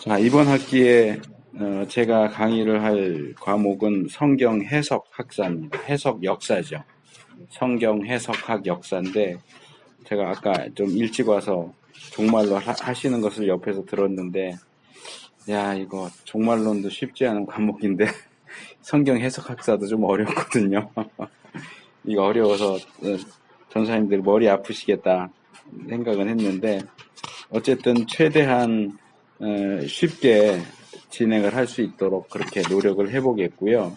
자, 이번 학기에 제가 강의를 할 과목은 성경 해석 학사입니다. 해석 역사죠. 성경 해석학 역사인데 제가 아까 좀 일찍 와서 종말론 하시는 것을 옆에서 들었는데 야, 이거 종말론도 쉽지 않은 과목인데 성경 해석 학사도 좀 어렵거든요. 이거 어려워서 전사님들 머리 아프시겠다 생각은 했는데 어쨌든 최대한 쉽게 진행을 할 수 있도록 그렇게 노력을 해보겠고요.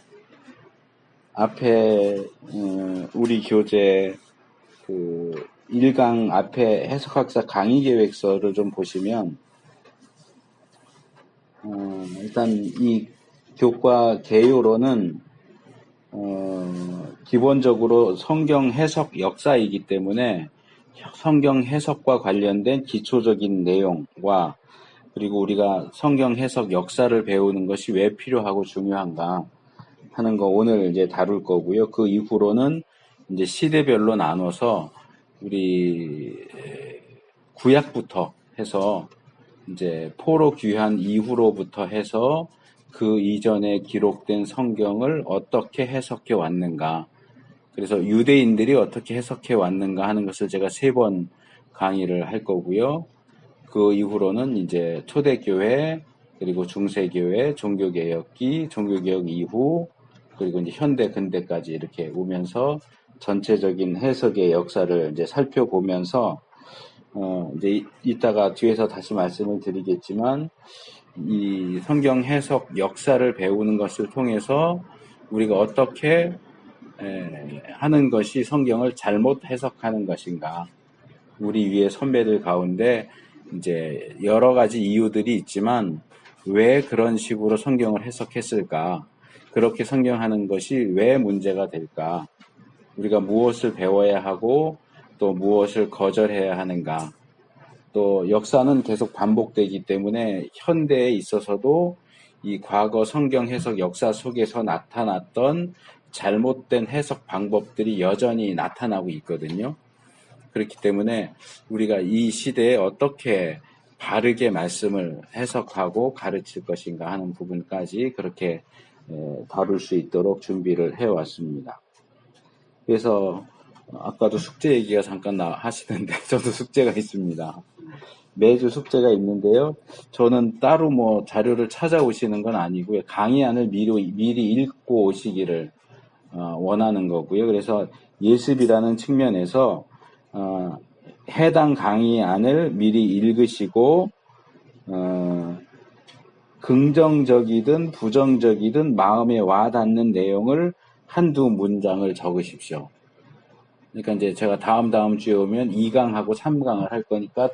앞에 우리 교재 그 1강 앞에 해석학사 강의 계획서를 좀 보시면 일단 이 교과 개요로는 기본적으로 성경 해석 역사이기 때문에 성경 해석과 관련된 기초적인 내용과 그리고 우리가 성경 해석 역사를 배우는 것이 왜 필요하고 중요한가 하는 거 오늘 이제 다룰 거고요. 그 이후로는 이제 시대별로 나눠서 우리 구약부터 해서 이제 포로 귀환 이후로부터 해서 그 이전에 기록된 성경을 어떻게 해석해 왔는가. 그래서 유대인들이 어떻게 해석해 왔는가 하는 것을 제가 3번 강의를 할 거고요. 그 이후로는 이제 초대교회, 그리고 중세교회, 종교개혁기, 종교개혁 이후, 그리고 이제 현대, 근대까지 이렇게 오면서 전체적인 해석의 역사를 이제 살펴보면서, 이제 이따가 뒤에서 다시 말씀을 드리겠지만, 이 성경 해석 역사를 배우는 것을 통해서 우리가 어떻게 하는 것이 성경을 잘못 해석하는 것인가. 우리 위에 선배들 가운데 이제 여러 가지 이유들이 있지만 왜 그런 식으로 성경을 해석했을까? 그렇게 성경하는 것이 왜 문제가 될까? 우리가 무엇을 배워야 하고 또 무엇을 거절해야 하는가? 또 역사는 계속 반복되기 때문에 현대에 있어서도 이 과거 성경 해석 역사 속에서 나타났던 잘못된 해석 방법들이 여전히 나타나고 있거든요. 그렇기 때문에 우리가 이 시대에 어떻게 바르게 말씀을 해석하고 가르칠 것인가 하는 부분까지 그렇게 다룰 수 있도록 준비를 해왔습니다. 그래서 아까도 숙제 얘기가 잠깐 하시는데 저도 숙제가 있습니다. 매주 숙제가 있는데요. 저는 따로 뭐 자료를 찾아오시는 건 아니고요. 강의안을 미리 읽고 오시기를 원하는 거고요. 그래서 예습이라는 측면에서 해당 강의안을 미리 읽으시고 긍정적이든 부정적이든 마음에 와닿는 내용을 한두 문장을 적으십시오. 그러니까 이제 제가 다음 주에 오면 2강하고 3강을 할 거니까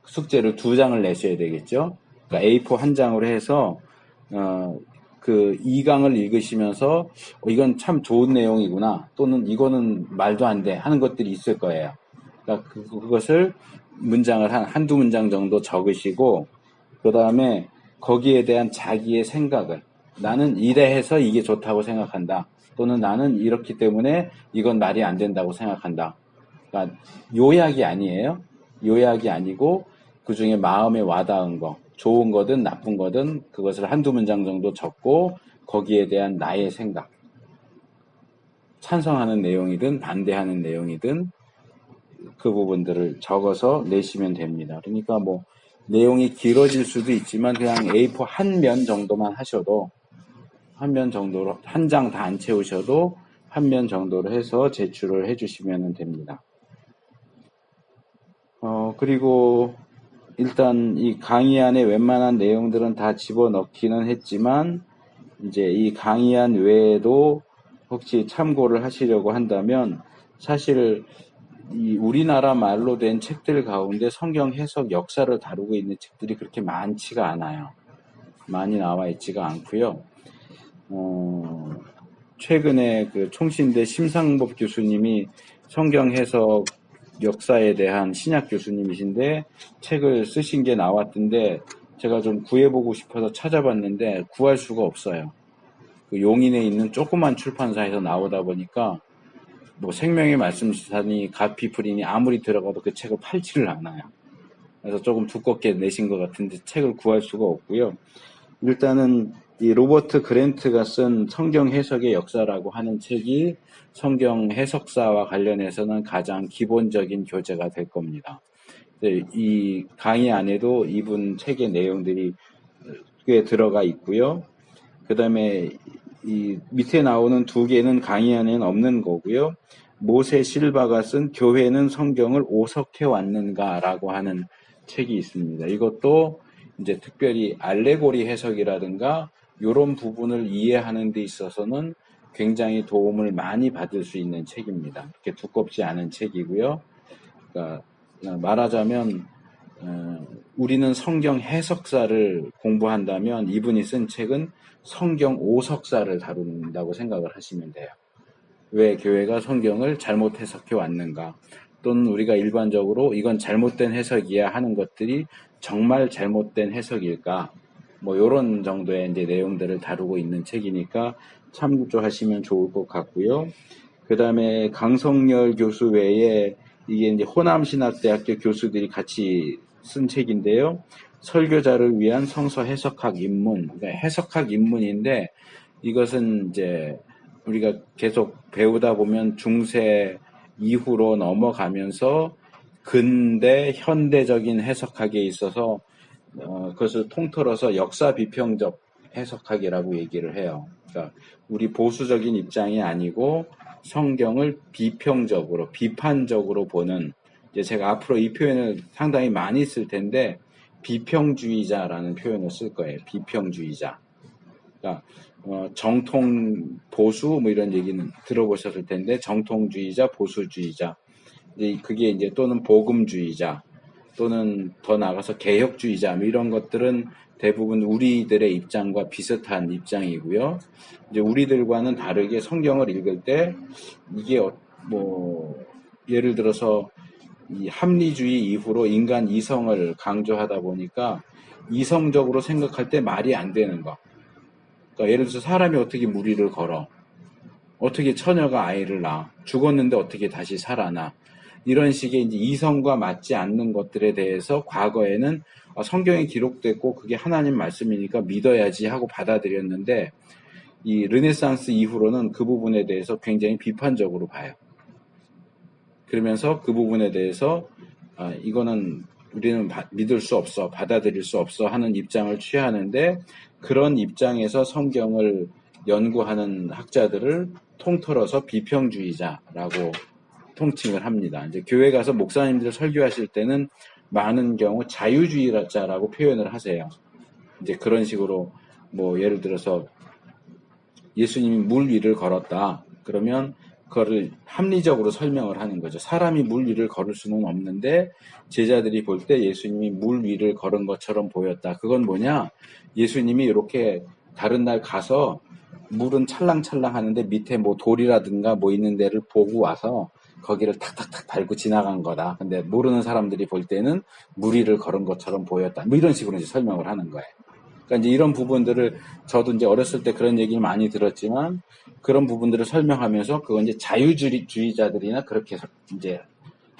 숙제를 2장을 내셔야 되겠죠. 그러니까 A4 한 장으로 해서 그 2강을 읽으시면서 이건 참 좋은 내용이구나 또는 이거는 말도 안 돼 하는 것들이 있을 거예요. 그러니까 그것을 문장을 한두 문장 정도 적으시고 그 다음에 거기에 대한 자기의 생각을 나는 이래 해서 이게 좋다고 생각한다. 또는 나는 이렇기 때문에 이건 말이 안 된다고 생각한다. 그러니까 요약이 아니에요. 요약이 아니고 그 중에 마음에 와닿은 거, 좋은 거든 나쁜 거든 그것을 한두 문장 정도 적고 거기에 대한 나의 생각, 찬성하는 내용이든 반대하는 내용이든 그 부분들을 적어서 내시면 됩니다. 그러니까 뭐 내용이 길어질 수도 있지만 그냥 A4 한 면 정도만 하셔도 한 면 정도로 한 장 다 안 채우셔도 한 면 정도로 해서 제출을 해주시면 됩니다. 그리고 일단 이 강의안에 웬만한 내용들은 다 집어넣기는 했지만 이제 이 강의안 외에도 혹시 참고를 하시려고 한다면 사실 이 우리나라 말로 된 책들 가운데 성경 해석 역사를 다루고 있는 책들이 그렇게 많지가 않아요. 많이 나와 있지가 않고요. 최근에 그 총신대 심상법 교수님이 성경 해석 역사에 대한 신약 교수님이신데 책을 쓰신 게 나왔던데 제가 좀 구해보고 싶어서 찾아봤는데 구할 수가 없어요. 그 용인에 있는 조그만 출판사에서 나오다 보니까 뭐 생명의 말씀지사니 가피프린이 아무리 들어가도 그 책을 팔지를 않아요. 그래서 조금 두껍게 내신 것 같은데 책을 구할 수가 없고요. 일단은 이 로버트 그랜트가 쓴 성경 해석의 역사라고 하는 책이 성경 해석사와 관련해서는 가장 기본적인 교재가 될 겁니다. 이 강의 안에도 이분 책의 내용들이 꽤 들어가 있고요. 그 다음에 이 밑에 나오는 두 개는 강의 안에는 없는 거고요. 모세 실바가 쓴 교회는 성경을 오석해 왔는가라고 하는 책이 있습니다. 이것도 이제 특별히 알레고리 해석이라든가 이런 부분을 이해하는 데 있어서는 굉장히 도움을 많이 받을 수 있는 책입니다. 그렇게 두껍지 않은 책이고요. 그러니까 말하자면 우리는 성경 해석사를 공부한다면 이분이 쓴 책은 성경 오석사를 다룬다고 생각을 하시면 돼요. 왜 교회가 성경을 잘못 해석해 왔는가, 또는 우리가 일반적으로 이건 잘못된 해석이야 하는 것들이 정말 잘못된 해석일까, 뭐 이런 정도의 이제 내용들을 다루고 있는 책이니까 참조하시면 좋을 것 같고요. 그 다음에 강성열 교수 외에 이게 이제 호남신학대학교 교수들이 같이 쓴 책인데요. 설교자를 위한 성서 해석학 입문, 그러니까 해석학 입문인데 이것은 이제 우리가 계속 배우다 보면 중세 이후로 넘어가면서 근대 현대적인 해석학에 있어서 그것을 통틀어서 역사 비평적 해석학이라고 얘기를 해요. 그러니까 우리 보수적인 입장이 아니고 성경을 비평적으로, 비판적으로 보는, 이제 제가 앞으로 이 표현을 상당히 많이 쓸 텐데, 비평주의자라는 표현을 쓸 거예요. 비평주의자. 그러니까 정통 보수 뭐 이런 얘기는 들어보셨을 텐데, 정통주의자, 보수주의자, 그게 이제 또는 복음주의자, 또는 더 나아가서 개혁주의자, 뭐 이런 것들은 대부분 우리들의 입장과 비슷한 입장이고요. 이제 우리들과는 다르게 성경을 읽을 때 이게 뭐 예를 들어서 이 합리주의 이후로 인간 이성을 강조하다 보니까 이성적으로 생각할 때 말이 안 되는 거. 그러니까 예를 들어서 사람이 어떻게 무리를 걸어, 어떻게 처녀가 아이를 낳아, 죽었는데 어떻게 다시 살아나, 이런 식의 이제 이성과 맞지 않는 것들에 대해서 과거에는 성경에 기록됐고 그게 하나님 말씀이니까 믿어야지 하고 받아들였는데, 이 르네상스 이후로는 그 부분에 대해서 굉장히 비판적으로 봐요. 그러면서 그 부분에 대해서 이거는 우리는 믿을 수 없어, 받아들일 수 없어 하는 입장을 취하는데, 그런 입장에서 성경을 연구하는 학자들을 통틀어서 비평주의자라고 통칭을 합니다. 이제 교회 가서 목사님들 설교하실 때는 많은 경우 자유주의자라고 표현을 하세요. 이제 그런 식으로 뭐 예를 들어서 예수님이 물 위를 걸었다. 그러면 그거를 합리적으로 설명을 하는 거죠. 사람이 물 위를 걸을 수는 없는데 제자들이 볼 때 예수님이 물 위를 걸은 것처럼 보였다. 그건 뭐냐? 예수님이 이렇게 다른 날 가서 물은 찰랑찰랑 하는데 밑에 뭐 돌이라든가 뭐 있는 데를 보고 와서 거기를 탁탁탁 밟고 지나간 거다. 근데 모르는 사람들이 볼 때는 물 위를 걸은 것처럼 보였다. 뭐 이런 식으로 이제 설명을 하는 거예요. 그러니까 이제 이런 부분들을 저도 이제 어렸을 때 그런 얘기를 많이 들었지만 그런 부분들을 설명하면서 그건 이제 자유주의자들이나 그렇게 이제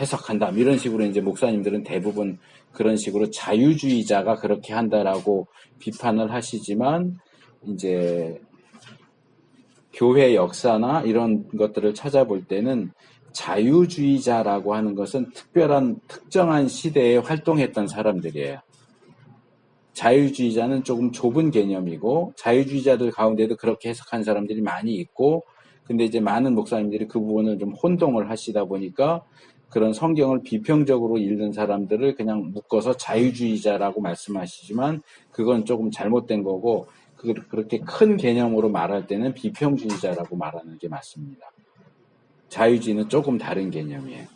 해석한다. 이런 식으로 이제 목사님들은 대부분 그런 식으로 자유주의자가 그렇게 한다라고 비판을 하시지만, 이제 교회 역사나 이런 것들을 찾아볼 때는 자유주의자라고 하는 것은 특정한 시대에 활동했던 사람들이에요. 자유주의자는 조금 좁은 개념이고 자유주의자들 가운데도 그렇게 해석한 사람들이 많이 있고, 근데 이제 많은 목사님들이 그 부분을 좀 혼동을 하시다 보니까 그런 성경을 비평적으로 읽는 사람들을 그냥 묶어서 자유주의자라고 말씀하시지만 그건 조금 잘못된 거고, 그렇게 큰 개념으로 말할 때는 비평주의자라고 말하는 게 맞습니다. 자유주의는 조금 다른 개념이에요.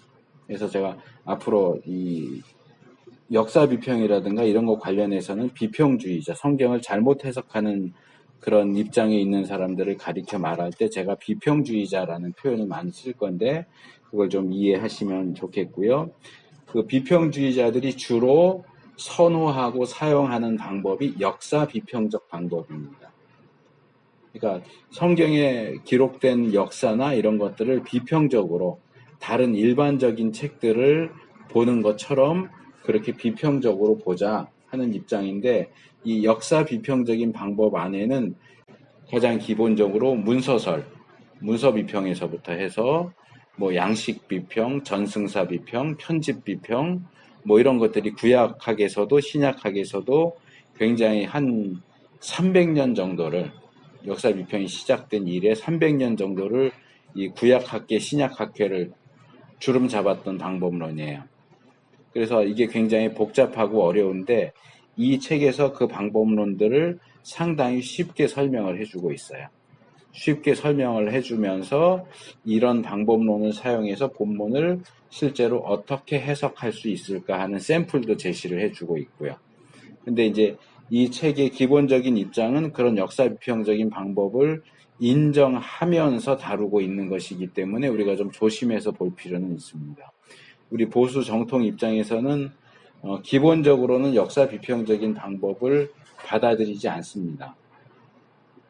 그래서 제가 앞으로 이 역사 비평이라든가 이런 거 관련해서는 비평주의자, 성경을 잘못 해석하는 그런 입장에 있는 사람들을 가리켜 말할 때 제가 비평주의자라는 표현을 많이 쓸 건데 그걸 좀 이해하시면 좋겠고요. 그 비평주의자들이 주로 선호하고 사용하는 방법이 역사 비평적 방법입니다. 그러니까 성경에 기록된 역사나 이런 것들을 비평적으로 다른 일반적인 책들을 보는 것처럼 그렇게 비평적으로 보자 하는 입장인데, 이 역사 비평적인 방법 안에는 가장 기본적으로 문서설, 문서 비평에서부터 해서 뭐 양식 비평, 전승사 비평, 편집 비평, 뭐 이런 것들이 구약학에서도 신약학에서도 굉장히 한 300년 정도를, 역사 비평이 시작된 이래 300년 정도를 이 구약학계, 신약학회를 주름 잡았던 방법론이에요. 그래서 이게 굉장히 복잡하고 어려운데 이 책에서 그 방법론들을 상당히 쉽게 설명을 해주고 있어요. 쉽게 설명을 해주면서 이런 방법론을 사용해서 본문을 실제로 어떻게 해석할 수 있을까 하는 샘플도 제시를 해주고 있고요. 근데 이제 이 책의 기본적인 입장은 그런 역사 비평적인 방법을 인정하면서 다루고 있는 것이기 때문에 우리가 좀 조심해서 볼 필요는 있습니다. 우리 보수 정통 입장에서는 기본적으로는 역사 비평적인 방법을 받아들이지 않습니다.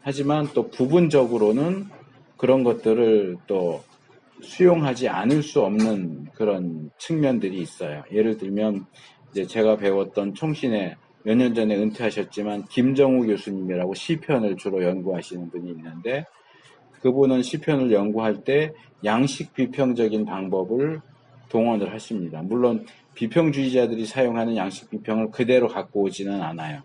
하지만 또 부분적으로는 그런 것들을 또 수용하지 않을 수 없는 그런 측면들이 있어요. 예를 들면 이제 제가 배웠던 총신에 몇 년 전에 은퇴하셨지만 김정우 교수님이라고 시편을 주로 연구하시는 분이 있는데, 그분은 시편을 연구할 때 양식 비평적인 방법을 동원을 하십니다. 물론 비평주의자들이 사용하는 양식 비평을 그대로 갖고 오지는 않아요.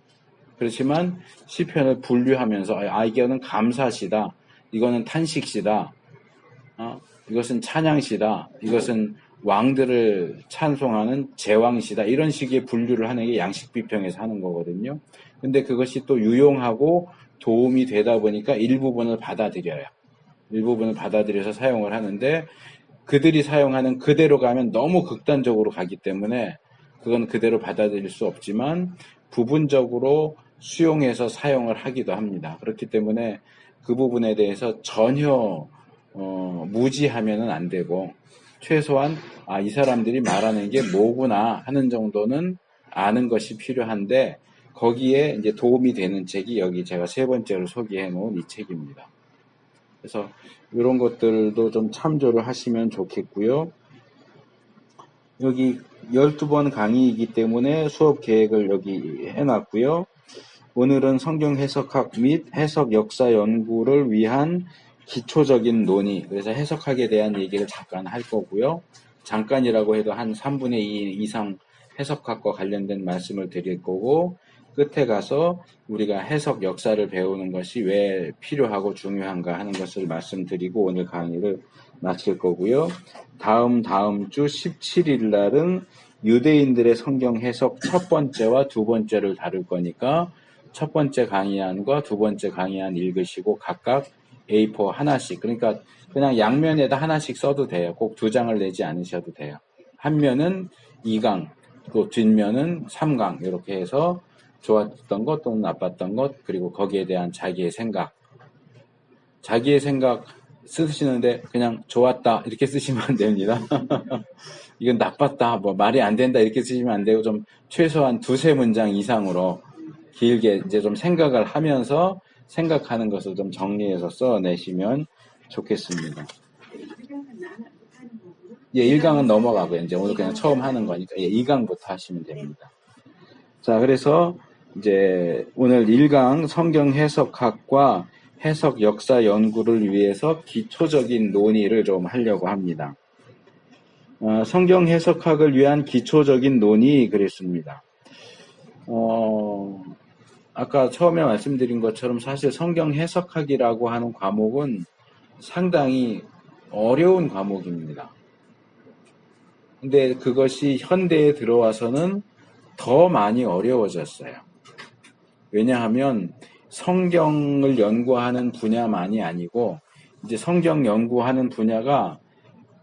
그렇지만 시편을 분류하면서 이거는 감사시다, 이거는 탄식시다, 이것은 찬양시다, 이것은 왕들을 찬송하는 제왕시다, 이런 식의 분류를 하는 게 양식 비평에서 하는 거거든요. 근데 그것이 또 유용하고 도움이 되다 보니까 일부분을 받아들여요. 일부분을 받아들여서 사용을 하는데, 그들이 사용하는 그대로 가면 너무 극단적으로 가기 때문에 그건 그대로 받아들일 수 없지만 부분적으로 수용해서 사용을 하기도 합니다. 그렇기 때문에 그 부분에 대해서 전혀 무지하면은 안 되고, 최소한 이 사람들이 말하는 게 뭐구나 하는 정도는 아는 것이 필요한데, 거기에 이제 도움이 되는 책이 여기 제가 세 번째로 소개해 놓은 이 책입니다. 그래서 이런 것들도 좀 참조를 하시면 좋겠고요. 여기 12번 강의이기 때문에 수업 계획을 여기 해놨고요. 오늘은 성경 해석학 및 해석 역사 연구를 위한 기초적인 논의, 그래서 해석학에 대한 얘기를 잠깐 할 거고요. 잠깐이라고 해도 한 3분의 2 이상 해석학과 관련된 말씀을 드릴 거고, 끝에 가서 우리가 해석 역사를 배우는 것이 왜 필요하고 중요한가 하는 것을 말씀드리고 오늘 강의를 마칠 거고요. 다음 주 17일 날은 유대인들의 성경 해석 첫 번째와 두 번째를 다룰 거니까 첫 번째 강의안과 두 번째 강의안 읽으시고 각각 A4 하나씩, 그러니까 그냥 양면에다 하나씩 써도 돼요. 꼭 두 장을 내지 않으셔도 돼요. 한 면은 2강, 또 뒷면은 3강, 이렇게 해서 좋았던 것 또는 나빴던 것, 그리고 거기에 대한 자기의 생각 쓰시는데 그냥 좋았다 이렇게 쓰시면 안 됩니다. 이건 나빴다, 뭐 말이 안 된다 이렇게 쓰시면 안 되고, 좀 최소한 두세 문장 이상으로 길게 이제 좀 생각을 하면서 생각하는 것을 좀 정리해서 써내시면 좋겠습니다. 예, 1강은 넘어가고요. 이제 오늘 그냥 처음 하는 거니까 2강부터 하시면 됩니다. 자, 그래서 이제 오늘 1강 성경 해석학과 해석 역사 연구를 위해서 기초적인 논의를 좀 하려고 합니다. 성경 해석학을 위한 기초적인 논의 그랬습니다. 아까 처음에 말씀드린 것처럼 사실 성경 해석학이라고 하는 과목은 상당히 어려운 과목입니다. 근데 그것이 현대에 들어와서는 더 많이 어려워졌어요. 왜냐하면 성경을 연구하는 분야만이 아니고, 이제 성경 연구하는 분야가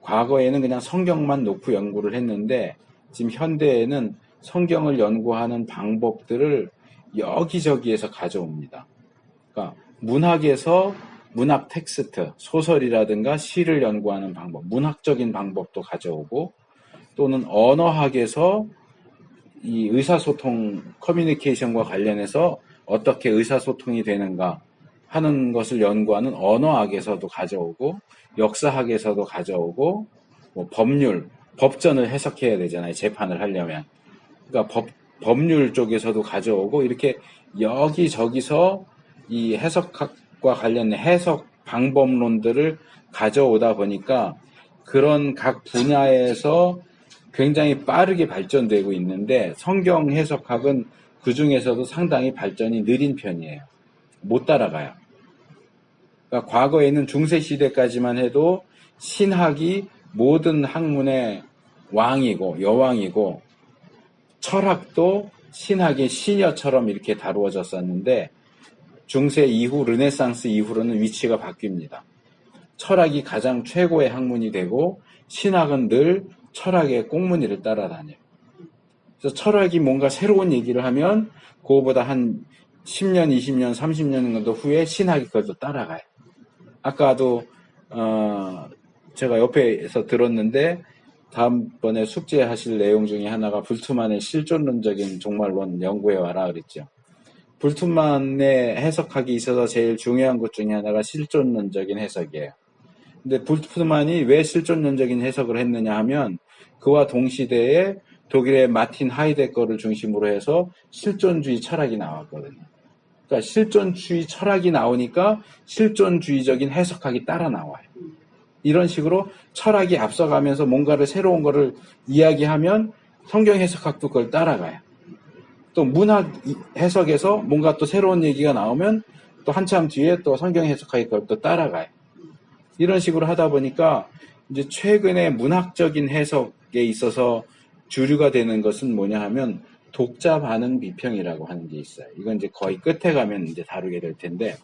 과거에는 그냥 성경만 놓고 연구를 했는데, 지금 현대에는 성경을 연구하는 방법들을 여기저기에서 가져옵니다. 그러니까 문학에서 문학 텍스트, 소설이라든가 시를 연구하는 방법, 문학적인 방법도 가져오고, 또는 언어학에서 이 의사소통, 커뮤니케이션과 관련해서 어떻게 의사소통이 되는가 하는 것을 연구하는 언어학에서도 가져오고, 역사학에서도 가져오고, 뭐 법률, 법전을 해석해야 되잖아요. 재판을 하려면. 그러니까 법률 쪽에서도 가져오고 이렇게 여기저기서 이 해석학과 관련된 해석 방법론들을 가져오다 보니까 그런 각 분야에서 굉장히 빠르게 발전되고 있는데 성경 해석학은 그 중에서도 상당히 발전이 느린 편이에요. 못 따라가요. 그러니까 과거에는 중세시대까지만 해도 신학이 모든 학문의 왕이고 여왕이고 철학도 신학의 시녀처럼 이렇게 다루어졌었는데 중세 이후 르네상스 이후로는 위치가 바뀝니다. 철학이 가장 최고의 학문이 되고 신학은 늘 철학의 꽁무니를 따라다녀요. 그래서 철학이 뭔가 새로운 얘기를 하면 그거보다 한 10년, 20년, 30년 정도 후에 신학이 그걸 또 따라가요. 아까도 제가 옆에서 들었는데 다음번에 숙제하실 내용 중에 하나가 불트만의 실존론적인 종말론 연구해와라 그랬죠. 불트만의 해석하기 있어서 제일 중요한 것 중에 하나가 실존론적인 해석이에요. 근데 불트만이 왜 실존론적인 해석을 했느냐 하면 그와 동시대에 독일의 마틴 하이데거를 중심으로 해서 실존주의 철학이 나왔거든요. 그러니까 실존주의 철학이 나오니까 실존주의적인 해석학이 따라 나와요. 이런 식으로 철학이 앞서가면서 뭔가를 새로운 거를 이야기하면 성경 해석학도 그걸 따라가요. 또 문학 해석에서 뭔가 또 새로운 얘기가 나오면 또 한참 뒤에 또 성경 해석학이 그걸 또 따라가요. 이런 식으로 하다 보니까 이제 최근에 문학적인 해석에 있어서 주류가 되는 것은 뭐냐 하면 독자 반응 비평이라고 하는 게 있어요. 이건 이제 거의 끝에 가면 이제 다루게 될 텐데,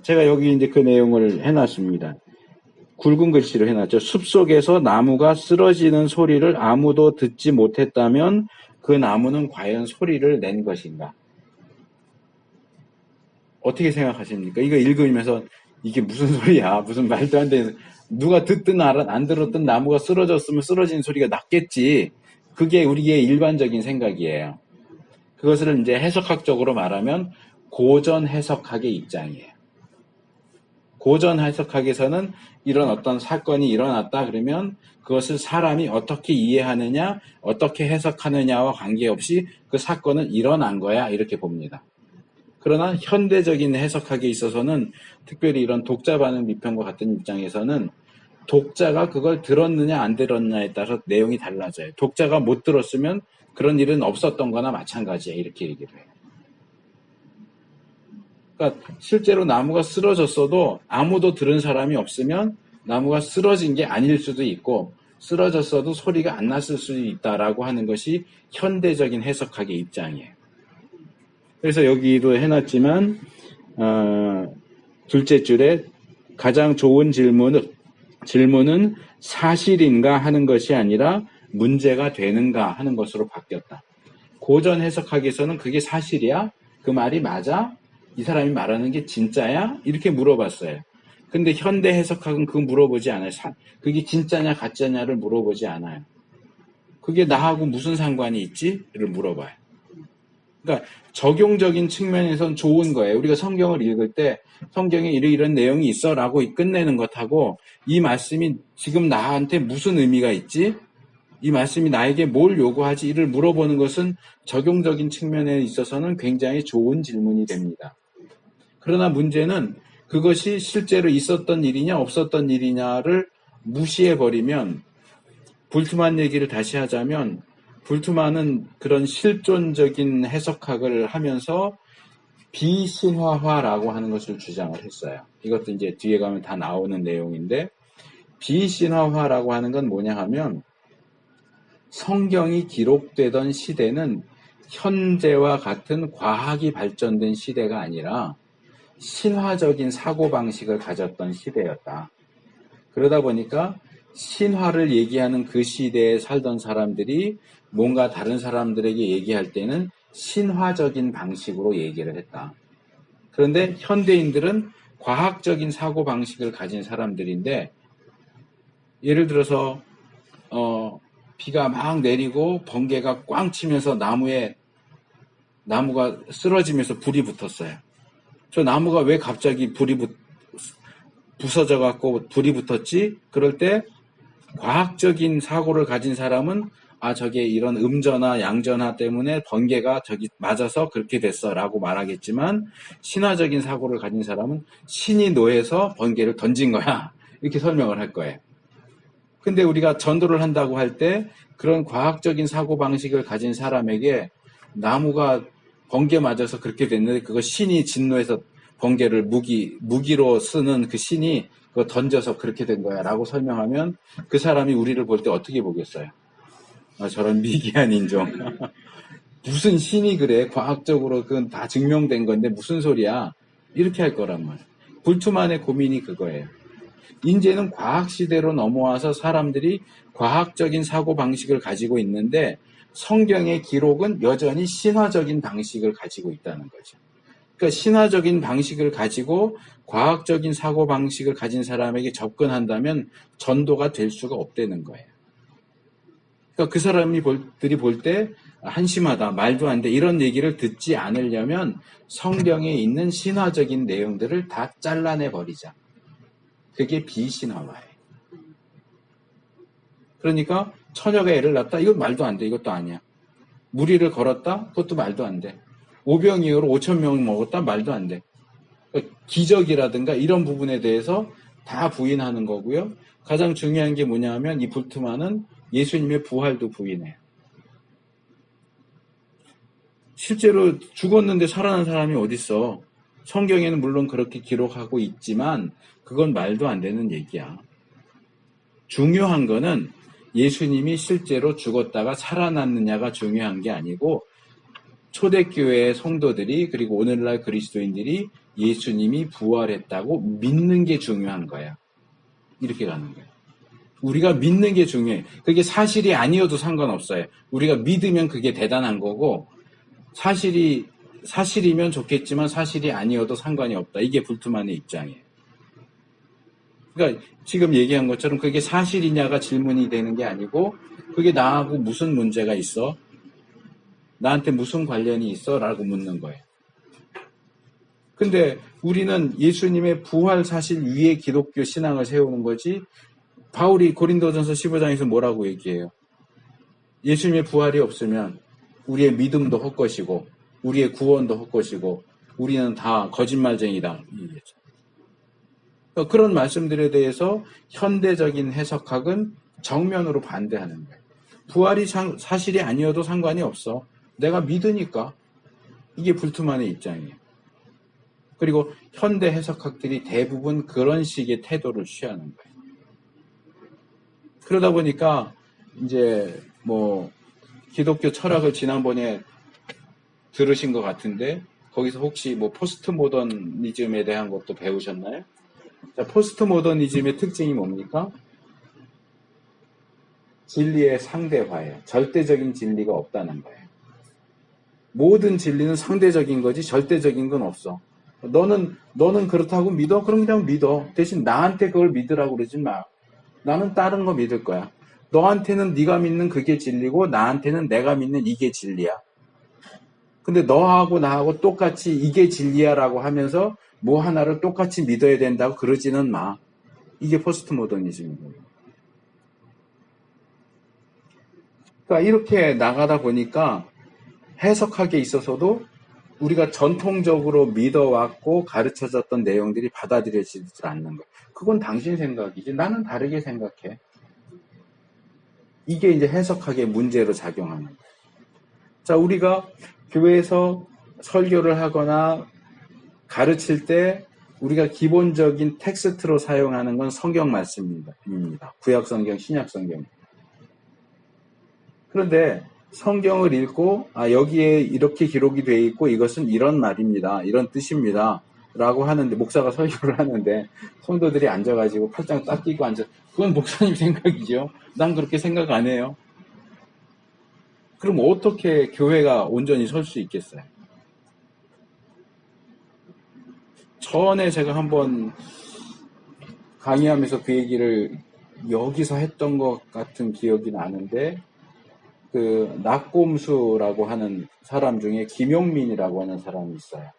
제가 여기 이제 그 내용을 해놨습니다. 굵은 글씨로 해놨죠. 숲속에서 나무가 쓰러지는 소리를 아무도 듣지 못했다면 그 나무는 과연 소리를 낸 것인가? 어떻게 생각하십니까? 이거 읽으면서 이게 무슨 소리야? 무슨 말도 안 되는, 누가 듣든 안 들었든 나무가 쓰러졌으면 쓰러지는 소리가 났겠지. 그게 우리의 일반적인 생각이에요. 그것을 이제 해석학적으로 말하면 고전 해석학의 입장이에요. 고전 해석학에서는 이런 어떤 사건이 일어났다 그러면 그것을 사람이 어떻게 이해하느냐, 어떻게 해석하느냐와 관계없이 그 사건은 일어난 거야 이렇게 봅니다. 그러나 현대적인 해석학에 있어서는 특별히 이런 독자 반응 비평과 같은 입장에서는 독자가 그걸 들었느냐 안 들었느냐에 따라서 내용이 달라져요. 독자가 못 들었으면 그런 일은 없었던 거나 마찬가지야 이렇게 얘기를 해요. 그러니까 실제로 나무가 쓰러졌어도 아무도 들은 사람이 없으면 나무가 쓰러진 게 아닐 수도 있고 쓰러졌어도 소리가 안 났을 수도 있다라고 하는 것이 현대적인 해석학의 입장이에요. 그래서 여기도 해놨지만 둘째 줄에 가장 좋은 질문은 사실인가 하는 것이 아니라 문제가 되는가 하는 것으로 바뀌었다. 고전 해석학에서는 그게 사실이야? 그 말이 맞아? 이 사람이 말하는 게 진짜야? 이렇게 물어봤어요. 근데 현대 해석학은 그거 물어보지 않아요. 그게 진짜냐 가짜냐를 물어보지 않아요. 그게 나하고 무슨 상관이 있지?를 물어봐요. 그러니까 적용적인 측면에선 좋은 거예요. 우리가 성경을 읽을 때 성경에 이런 내용이 있어 라고 끝내는 것하고 이 말씀이 지금 나한테 무슨 의미가 있지? 이 말씀이 나에게 뭘 요구하지? 이를 물어보는 것은 적용적인 측면에 있어서는 굉장히 좋은 질문이 됩니다. 그러나 문제는 그것이 실제로 있었던 일이냐 없었던 일이냐를 무시해버리면 불트만 얘기를 다시 하자면 불트만은 그런 실존적인 해석학을 하면서 비신화화라고 하는 것을 주장을 했어요. 이것도 이제 뒤에 가면 다 나오는 내용인데 비신화화라고 하는 건 뭐냐 하면 성경이 기록되던 시대는 현재와 같은 과학이 발전된 시대가 아니라 신화적인 사고방식을 가졌던 시대였다. 그러다 보니까 신화를 얘기하는 그 시대에 살던 사람들이 뭔가 다른 사람들에게 얘기할 때는 신화적인 방식으로 얘기를 했다. 그런데 현대인들은 과학적인 사고방식을 가진 사람들인데 예를 들어서 비가 막 내리고 번개가 꽝 치면서 나무가 쓰러지면서 불이 붙었어요. 저 나무가 왜 갑자기 부서져 갖고 불이 붙었지? 그럴 때 과학적인 사고를 가진 사람은 저게 이런 음전화, 양전화 때문에 번개가 저기 맞아서 그렇게 됐어 라고 말하겠지만, 신화적인 사고를 가진 사람은 신이 노해서 번개를 던진 거야. 이렇게 설명을 할 거예요. 근데 우리가 전도를 한다고 할 때 그런 과학적인 사고방식을 가진 사람에게 나무가 번개 맞아서 그렇게 됐는데 그거 신이 진노해서 번개를 무기로 쓰는 그 신이 그거 던져서 그렇게 된 거야 라고 설명하면 그 사람이 우리를 볼 때 어떻게 보겠어요? 저런 미개한 인종. 무슨 신이 그래? 과학적으로 그건 다 증명된 건데 무슨 소리야? 이렇게 할 거란 말이야. 불투만의 고민이 그거예요. 이제는 과학시대로 넘어와서 사람들이 과학적인 사고방식을 가지고 있는데 성경의 기록은 여전히 신화적인 방식을 가지고 있다는 거죠. 그러니까 신화적인 방식을 가지고 과학적인 사고방식을 가진 사람에게 접근한다면 전도가 될 수가 없다는 거예요. 그러니까 그 사람들이 볼 때 한심하다, 말도 안 돼, 이런 얘기를 듣지 않으려면 성경에 있는 신화적인 내용들을 다 잘라내 버리자. 그게 비신화화예요. 그러니까 처녀가 애를 낳았다? 이건 말도 안 돼. 이것도 아니야. 무리를 걸었다? 그것도 말도 안 돼. 오병이어로 5,000명을 먹었다? 말도 안 돼. 그러니까 기적이라든가 이런 부분에 대해서 다 부인하는 거고요. 가장 중요한 게 뭐냐면 이 불트만은 예수님의 부활도 부인해요. 실제로 죽었는데 살아난 사람이 어딨어. 성경에는 물론 그렇게 기록하고 있지만 그건 말도 안 되는 얘기야. 중요한 거는 예수님이 실제로 죽었다가 살아났느냐가 중요한 게 아니고 초대교회의 성도들이 그리고 오늘날 그리스도인들이 예수님이 부활했다고 믿는 게 중요한 거야. 이렇게 가는 거야. 우리가 믿는 게 중요해. 그게 사실이 아니어도 상관없어요. 우리가 믿으면 그게 대단한 거고 사실이면 좋겠지만 사실이 아니어도 상관이 없다. 이게 불투만의 입장이에요. 그러니까 지금 얘기한 것처럼 그게 사실이냐가 질문이 되는 게 아니고 그게 나하고 무슨 문제가 있어? 나한테 무슨 관련이 있어? 라고 묻는 거예요. 근데 우리는 예수님의 부활 사실 위에 기독교 신앙을 세우는 거지. 바울이 고린도전서 15장에서 뭐라고 얘기해요? 예수님의 부활이 없으면 우리의 믿음도 헛것이고 우리의 구원도 헛것이고 우리는 다 거짓말쟁이다. 그런 말씀들에 대해서 현대적인 해석학은 정면으로 반대하는 거예요. 부활이 사실이 아니어도 상관이 없어. 내가 믿으니까. 이게 불투만의 입장이에요. 그리고 현대 해석학들이 대부분 그런 식의 태도를 취하는 거예요. 그러다 보니까 이제 기독교 철학을 지난번에 들으신 것 같은데 거기서 혹시 포스트 모더니즘에 대한 것도 배우셨나요? 자, 포스트 모더니즘의 특징이 뭡니까? 진리의 상대화예요. 절대적인 진리가 없다는 거예요. 모든 진리는 상대적인 거지 절대적인 건 없어. 너는 그렇다고 믿어? 그럼 그냥 믿어. 대신 나한테 그걸 믿으라고 그러지 마. 나는 다른 거 믿을 거야. 너한테는 네가 믿는 그게 진리고 나한테는 내가 믿는 이게 진리야. 근데 너하고 나하고 똑같이 이게 진리야라고 하면서 뭐 하나를 똑같이 믿어야 된다고 그러지는 마. 이게 포스트 모더니즘이거든요. 그러니까 이렇게 나가다 보니까 해석학에 있어서도 우리가 전통적으로 믿어왔고 가르쳐졌던 내용들이 받아들여지지 않는 거예요. 그건 당신 생각이지. 나는 다르게 생각해. 이게 이제 해석학의 문제로 작용하는 거예요. 자, 우리가 교회에서 설교를 하거나 가르칠 때 우리가 기본적인 텍스트로 사용하는 건 성경 말씀입니다. 구약 성경, 신약 성경. 그런데 성경을 읽고 여기에 이렇게 기록이 되어 있고 이것은 이런 말입니다. 이런 뜻입니다. 라고 하는데 목사가 설교를 하는데 성도들이 앉아가지고 팔짱 딱 끼고 앉아. 그건 목사님 생각이죠. 난 그렇게 생각 안 해요. 그럼 어떻게 교회가 온전히 설 수 있겠어요? 전에 제가 한번 강의하면서 그 얘기를 여기서 했던 것 같은 기억이 나는데 그 낙곰수라고 하는 사람 중에 김용민이라고 하는 사람이 있어요.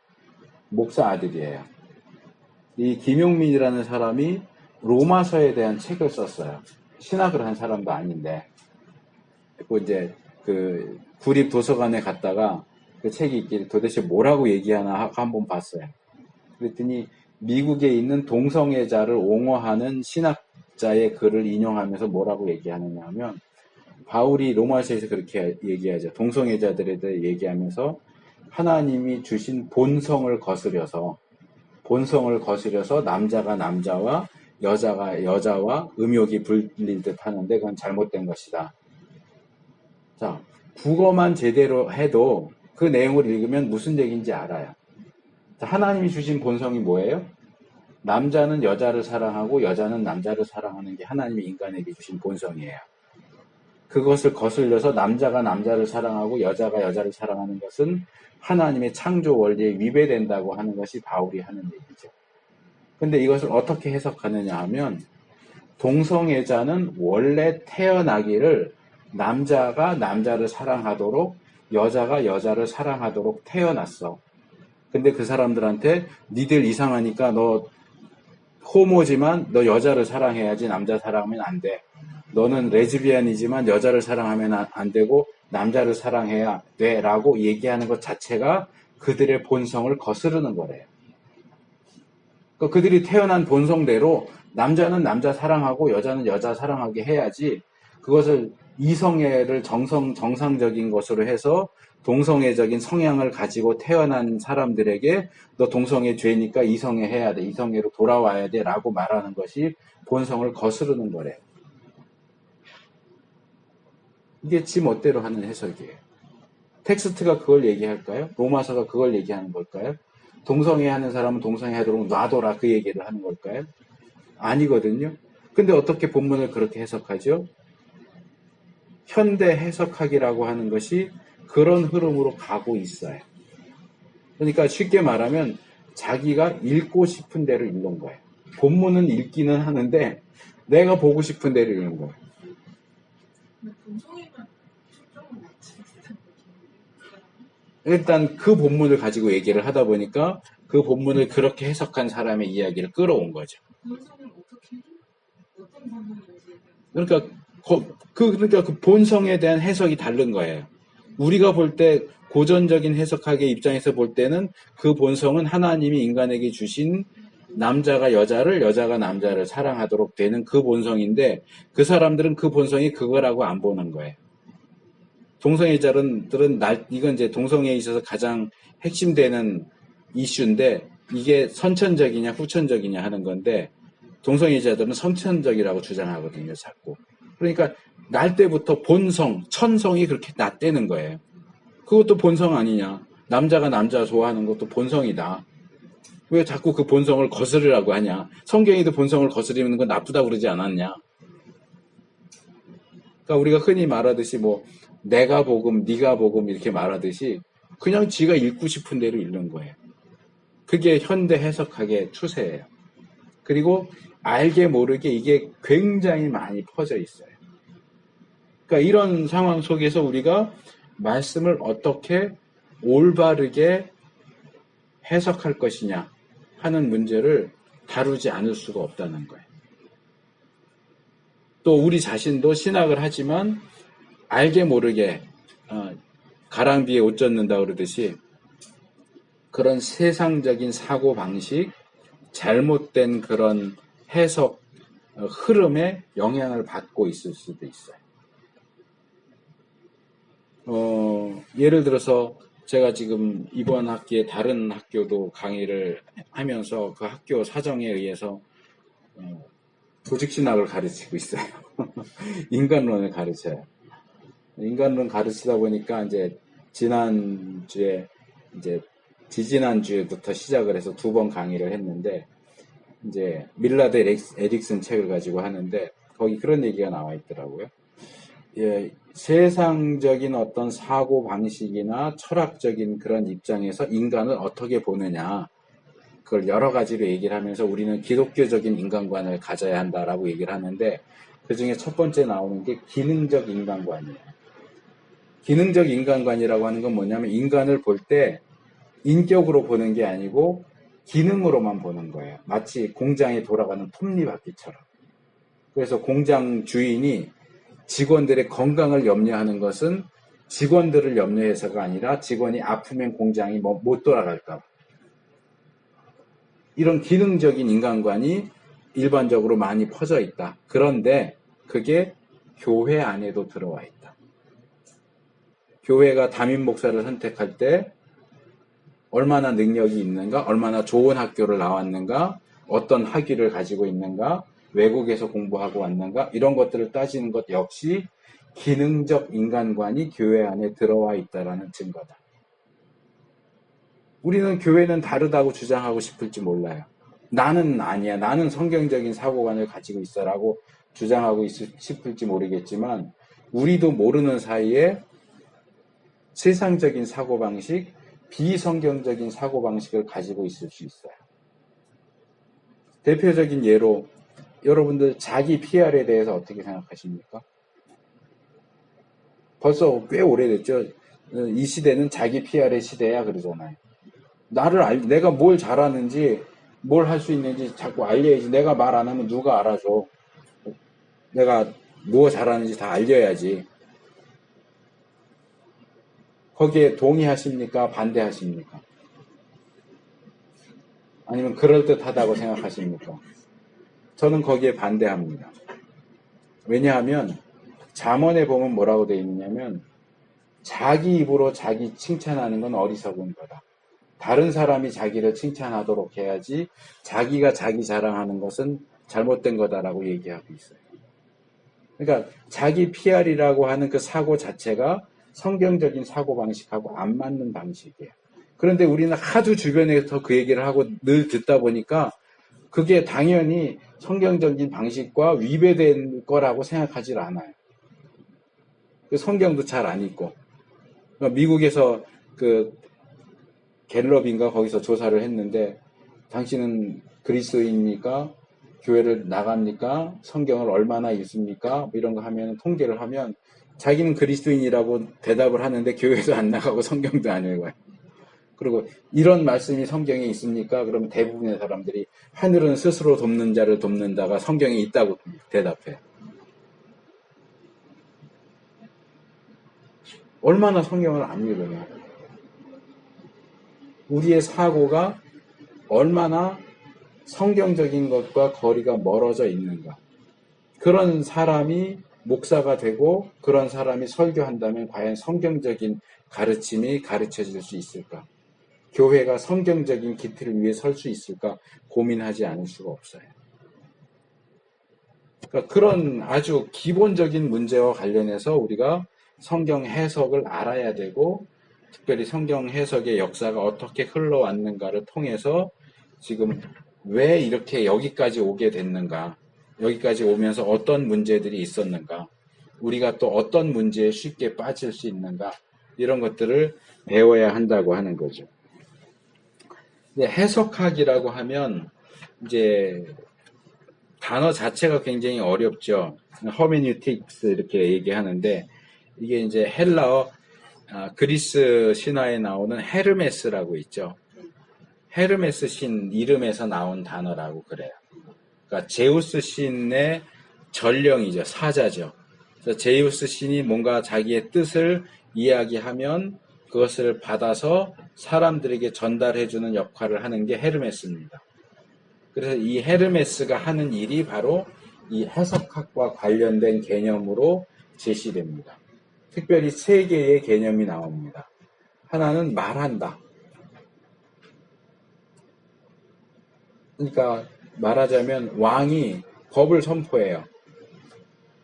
목사 아들이에요. 이 김용민이라는 사람이 로마서에 대한 책을 썼어요. 신학을 한 사람도 아닌데. 이제 그 구립 도서관에 갔다가 그 책이 있길래 도대체 뭐라고 얘기하나 하고 한번 봤어요. 그랬더니 미국에 있는 동성애자를 옹호하는 신학자의 글을 인용하면서 뭐라고 얘기하느냐 하면, 바울이 로마서에서 그렇게 얘기하죠. 동성애자들에 대해 얘기하면서 하나님이 주신 본성을 거스려서 남자가 남자와 여자가 여자와 음욕이 불릴 듯 하는데 그건 잘못된 것이다. 자, 국어만 제대로 해도 그 내용을 읽으면 무슨 얘기인지 알아요. 자, 하나님이 주신 본성이 뭐예요? 남자는 여자를 사랑하고 여자는 남자를 사랑하는 게 하나님이 인간에게 주신 본성이에요. 그것을 거슬려서 남자가 남자를 사랑하고 여자가 여자를 사랑하는 것은 하나님의 창조 원리에 위배된다고 하는 것이 바울이 하는 얘기죠. 근데 이것을 어떻게 해석하느냐 하면, 동성애자는 원래 태어나기를 남자가 남자를 사랑하도록 여자가 여자를 사랑하도록 태어났어. 근데 그 사람들한테 니들 이상하니까 너 호모지만 너 여자를 사랑해야지 남자 사랑하면 안 돼. 너는 레즈비안이지만 여자를 사랑하면 안 되고 남자를 사랑해야 돼 라고 얘기하는 것 자체가 그들의 본성을 거스르는 거래요. 그러니까 그들이 태어난 본성대로 남자는 남자 사랑하고 여자는 여자 사랑하게 해야지, 그것을 이성애를 정상적인 것으로 해서 동성애적인 성향을 가지고 태어난 사람들에게 너 동성애 죄니까 이성애 해야 돼, 이성애로 돌아와야 돼 라고 말하는 것이 본성을 거스르는 거래요. 이게 지 멋대로 하는 해석이에요. 텍스트가 그걸 얘기할까요? 로마서가 그걸 얘기하는 걸까요? 동성애 하는 사람은 동성애 하도록 놔둬라 그 얘기를 하는 걸까요? 아니거든요. 근데 어떻게 본문을 그렇게 해석하죠? 현대 해석학이라고 하는 것이 그런 흐름으로 가고 있어요. 그러니까 쉽게 말하면 자기가 읽고 싶은 대로 읽는 거예요. 본문은 읽기는 하는데 내가 보고 싶은 대로 읽는 거예요. 일단 그 본문을 가지고 얘기를 하다 보니까 그 본문을 그렇게 해석한 사람의 이야기를 끌어온 거죠. 그러니까 그 본성에 대한 해석이 다른 거예요. 우리가 볼 때 고전적인 해석학의 입장에서 볼 때는 그 본성은 하나님이 인간에게 주신 남자가 여자를 여자가 남자를 사랑하도록 되는 그 본성인데, 그 사람들은 그 본성이 그거라고 안 보는 거예요. 동성애자들은 이건 이제 동성애에 있어서 가장 핵심되는 이슈인데, 이게 선천적이냐 후천적이냐 하는 건데, 동성애자들은 선천적이라고 주장하거든요, 자꾸. 그러니까 날 때부터 본성, 천성이 그렇게 낮대는 거예요. 그것도 본성 아니냐? 남자가 남자 좋아하는 것도 본성이다. 왜 자꾸 그 본성을 거스르라고 하냐? 성경에도 본성을 거스르는 건 나쁘다고 그러지 않았냐? 그러니까 우리가 흔히 말하듯이 뭐 내가 복음, 네가 복음 이렇게 말하듯이 그냥 지가 읽고 싶은 대로 읽는 거예요. 그게 현대 해석학의 추세예요. 그리고 알게 모르게 이게 굉장히 많이 퍼져 있어요. 그러니까 이런 상황 속에서 우리가 말씀을 어떻게 올바르게 해석할 것이냐 하는 문제를 다루지 않을 수가 없다는 거예요. 또 우리 자신도 신학을 하지만 알게 모르게 가랑비에 옷 젖는다 그러듯이 그런 세상적인 사고방식, 잘못된 그런 해석 흐름에 영향을 받고 있을 수도 있어요. 예를 들어서 제가 지금 이번 학기에 다른 학교도 강의를 하면서 그 학교 사정에 의해서 조직신학을 가르치고 있어요. 인간론을 가르쳐요. 인간론 가르치다 보니까 이제 지난주에 이제 지지난주부터 시작을 해서 2번 강의를 했는데, 이제 밀라드 에릭슨 책을 가지고 하는데 거기 그런 얘기가 나와 있더라고요. 예, 세상적인 어떤 사고 방식이나 철학적인 그런 입장에서 인간을 어떻게 보느냐, 그걸 여러 가지로 얘기를 하면서 우리는 기독교적인 인간관을 가져야 한다라고 얘기를 하는데, 그 중에 첫 번째 나오는 게 기능적 인간관이에요. 기능적 인간관이라고 하는 건 뭐냐면 인간을 볼 때 인격으로 보는 게 아니고 기능으로만 보는 거예요. 마치 공장에 돌아가는 톱니바퀴처럼. 그래서 공장 주인이 직원들의 건강을 염려하는 것은 직원들을 염려해서가 아니라 직원이 아프면 공장이 못 돌아갈까 봐. 이런 기능적인 인간관이 일반적으로 많이 퍼져 있다. 그런데 그게 교회 안에도 들어와 있다. 교회가 담임 목사를 선택할 때 얼마나 능력이 있는가, 얼마나 좋은 학교를 나왔는가, 어떤 학위를 가지고 있는가, 외국에서 공부하고 왔는가, 이런 것들을 따지는 것 역시 기능적 인간관이 교회 안에 들어와 있다라는 증거다. 우리는 교회는 다르다고 주장하고 싶을지 몰라요. 나는 아니야. 나는 성경적인 사고관을 가지고 있어라고 주장하고 싶을지 모르겠지만 우리도 모르는 사이에 세상적인 사고방식, 비성경적인 사고방식을 가지고 있을 수 있어요. 대표적인 예로 여러분들 자기 PR에 대해서 어떻게 생각하십니까? 벌써 꽤 오래됐죠. 이 시대는 자기 PR의 시대야 그러잖아요. 내가 뭘 잘하는지 뭘 할 수 있는지 자꾸 알려야지. 내가 말 안 하면 누가 알아줘. 내가 뭐 잘하는지 다 알려야지. 거기에 동의하십니까? 반대하십니까? 아니면 그럴듯하다고 생각하십니까? 저는 거기에 반대합니다. 왜냐하면 잠언에 보면 뭐라고 되어 있느냐면 자기 입으로 자기 칭찬하는 건 어리석은 거다. 다른 사람이 자기를 칭찬하도록 해야지 자기가 자기 자랑하는 것은 잘못된 거다라고 얘기하고 있어요. 그러니까 자기 PR이라고 하는 그 사고 자체가 성경적인 사고방식하고 안 맞는 방식이에요. 그런데 우리는 하도 주변에서 그 얘기를 하고 늘 듣다 보니까 그게 당연히 성경적인 방식과 위배된 거라고 생각하지 않아요. 성경도 잘 안 읽고. 미국에서 그 갤럽인가 거기서 조사를 했는데 당신은 그리스도인입니까? 교회를 나갑니까? 성경을 얼마나 읽습니까? 이런 거 하면 통계를 하면 자기는 그리스도인이라고 대답을 하는데 교회도 안 나가고 성경도 안 읽어요. 그리고 이런 말씀이 성경에 있습니까? 그러면 대부분의 사람들이 하늘은 스스로 돕는 자를 돕는다가 성경에 있다고 대답해요. 얼마나 성경을 안 읽으냐. 우리의 사고가 얼마나 성경적인 것과 거리가 멀어져 있는가. 그런 사람이 목사가 되고 그런 사람이 설교한다면 과연 성경적인 가르침이 가르쳐질 수 있을까? 교회가 성경적인 기틀을 위해 설 수 있을까? 고민하지 않을 수가 없어요. 그러니까 그런 아주 기본적인 문제와 관련해서 우리가 성경 해석을 알아야 되고 특별히 성경 해석의 역사가 어떻게 흘러왔는가를 통해서 지금 왜 이렇게 여기까지 오게 됐는가, 여기까지 오면서 어떤 문제들이 있었는가, 우리가 또 어떤 문제에 쉽게 빠질 수 있는가, 이런 것들을 배워야 한다고 하는 거죠. 해석학이라고 하면 이제 단어 자체가 굉장히 어렵죠. 허메뉴틱스 이렇게 얘기하는데 이게 이제 헬라어 그리스 신화에 나오는 헤르메스라고 있죠. 헤르메스 신 이름에서 나온 단어라고 그래요. 그러니까 제우스 신의 전령이죠. 사자죠. 그래서 제우스 신이 뭔가 자기의 뜻을 이야기하면 그것을 받아서 사람들에게 전달해주는 역할을 하는 게 헤르메스입니다. 그래서 이 헤르메스가 하는 일이 바로 이 해석학과 관련된 개념으로 제시됩니다. 특별히 세 개의 개념이 나옵니다. 하나는 말한다. 그러니까 말하자면 왕이 법을 선포해요.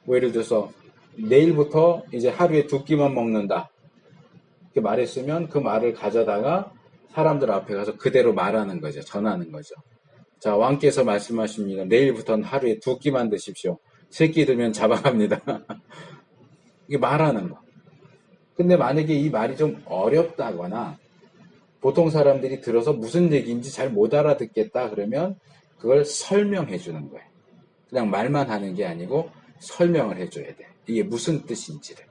뭐 예를 들어서 내일부터 이제 하루에 2끼만 먹는다. 이렇게 말했으면 그 말을 가져다가 사람들 앞에 가서 그대로 말하는 거죠. 전하는 거죠. 자, 왕께서 말씀하십니다. 내일부터는 하루에 2끼만 드십시오. 3끼 들면 잡아갑니다. 이게 말하는 거. 근데 만약에 이 말이 좀 어렵다거나 보통 사람들이 들어서 무슨 얘기인지 잘 못 알아듣겠다 그러면 그걸 설명해 주는 거예요. 그냥 말만 하는 게 아니고 설명을 해줘야 돼. 이게 무슨 뜻인지를.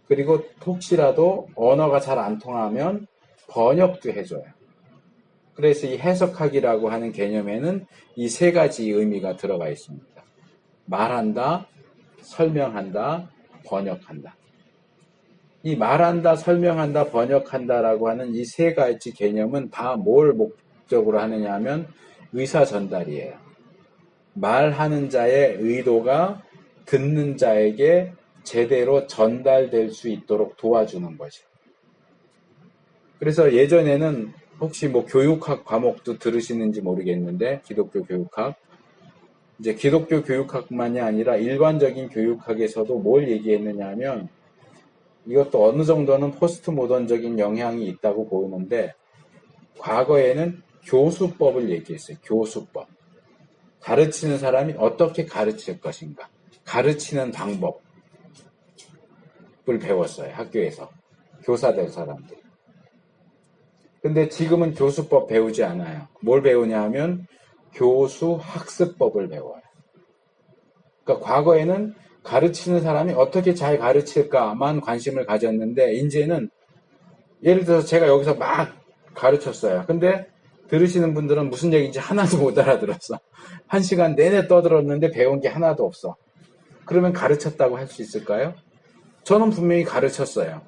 그리고 혹시라도 언어가 잘 안 통하면 번역도 해줘요. 그래서 이 해석학이라고 하는 개념에는 이 세 가지 의미가 들어가 있습니다. 말한다, 설명한다, 번역한다. 이 말한다, 설명한다, 번역한다라고 하는 이 세 가지 개념은 다 뭘 목적으로 하느냐 하면 의사 전달이에요. 말하는 자의 의도가 듣는 자에게 제대로 전달될 수 있도록 도와주는 거죠. 그래서 예전에는 혹시 뭐 교육학 과목도 들으시는지 모르겠는데, 기독교 교육학. 이제 기독교 교육학만이 아니라 일반적인 교육학에서도 뭘 얘기했느냐 하면, 이것도 어느 정도는 포스트 모던적인 영향이 있다고 보이는데, 과거에는 교수법을 얘기했어요. 교수법. 가르치는 사람이 어떻게 가르칠 것인가. 가르치는 방법을 배웠어요. 학교에서. 교사 될 사람들. 근데 지금은 교수법 배우지 않아요. 뭘 배우냐 하면 교수 학습법을 배워요. 그러니까 과거에는 가르치는 사람이 어떻게 잘 가르칠까만 관심을 가졌는데, 이제는 예를 들어서 제가 여기서 막 가르쳤어요. 근데 들으시는 분들은 무슨 얘기인지 하나도 못 알아들었어. 1시간 내내 떠들었는데 배운 게 하나도 없어. 그러면 가르쳤다고 할 수 있을까요? 저는 분명히 가르쳤어요.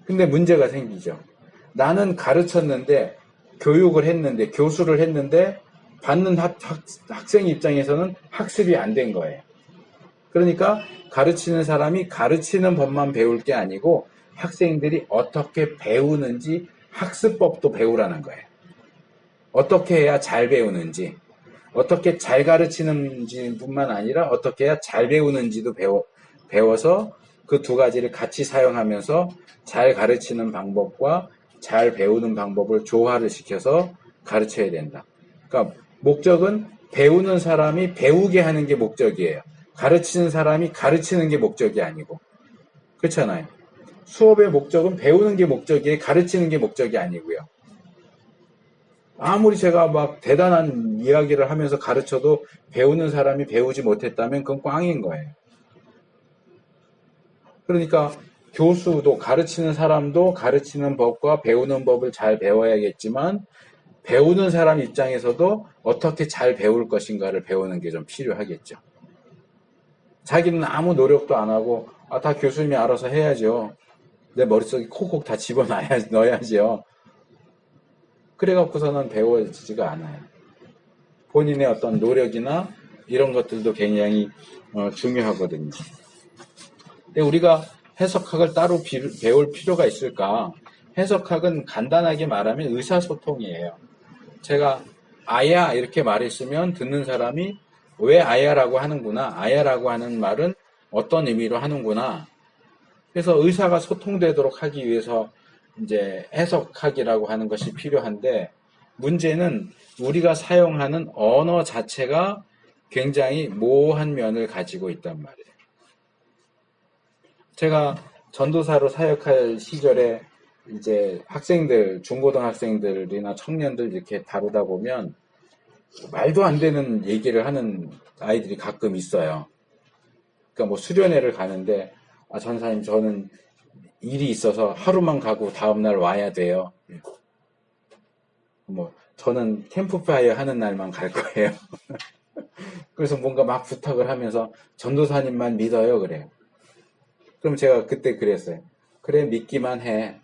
근데 문제가 생기죠. 나는 가르쳤는데, 교육을 했는데, 교수를 했는데, 받는 학생 입장에서는 학습이 안 된 거예요. 그러니까 가르치는 사람이 가르치는 법만 배울 게 아니고 학생들이 어떻게 배우는지 학습법도 배우라는 거예요. 어떻게 해야 잘 배우는지, 어떻게 잘 가르치는지 뿐만 아니라 어떻게 해야 잘 배우는지도 배워서 그 두 가지를 같이 사용하면서 잘 가르치는 방법과 잘 배우는 방법을 조화를 시켜서 가르쳐야 된다. 그러니까 목적은 배우는 사람이 배우게 하는 게 목적이에요. 가르치는 사람이 가르치는 게 목적이 아니고. 그렇잖아요. 수업의 목적은 배우는 게 목적이에요. 가르치는 게 목적이 아니고요. 아무리 제가 막 대단한 이야기를 하면서 가르쳐도 배우는 사람이 배우지 못했다면 그건 꽝인 거예요. 그러니까 교수도, 가르치는 사람도 가르치는 법과 배우는 법을 잘 배워야겠지만, 배우는 사람 입장에서도 어떻게 잘 배울 것인가를 배우는 게 좀 필요하겠죠. 자기는 아무 노력도 안 하고 다 교수님이 알아서 해야죠. 내 머릿속에 콕콕 다 집어넣어야죠. 그래갖고서는 배워지지가 않아요. 본인의 어떤 노력이나 이런 것들도 굉장히 중요하거든요. 근데 우리가 해석학을 따로 배울 필요가 있을까? 해석학은 간단하게 말하면 의사소통이에요. 제가 아야 이렇게 말했으면 듣는 사람이 왜 아야라고 하는구나, 아야라고 하는 말은 어떤 의미로 하는구나. 그래서 의사가 소통되도록 하기 위해서 이제 해석학이라고 하는 것이 필요한데, 문제는 우리가 사용하는 언어 자체가 굉장히 모호한 면을 가지고 있단 말이에요. 제가 전도사로 사역할 시절에 이제 학생들, 중고등학생들이나 청년들 이렇게 다루다 보면 말도 안 되는 얘기를 하는 아이들이 가끔 있어요. 그러니까 뭐 수련회를 가는데, 전사님, 저는 일이 있어서 하루만 가고 다음날 와야 돼요. 뭐, 저는 캠프파이어 하는 날만 갈 거예요. 그래서 뭔가 막 부탁을 하면서 전도사님만 믿어요, 그래요. 그럼 제가 그때 그랬어요. 그래, 믿기만 해.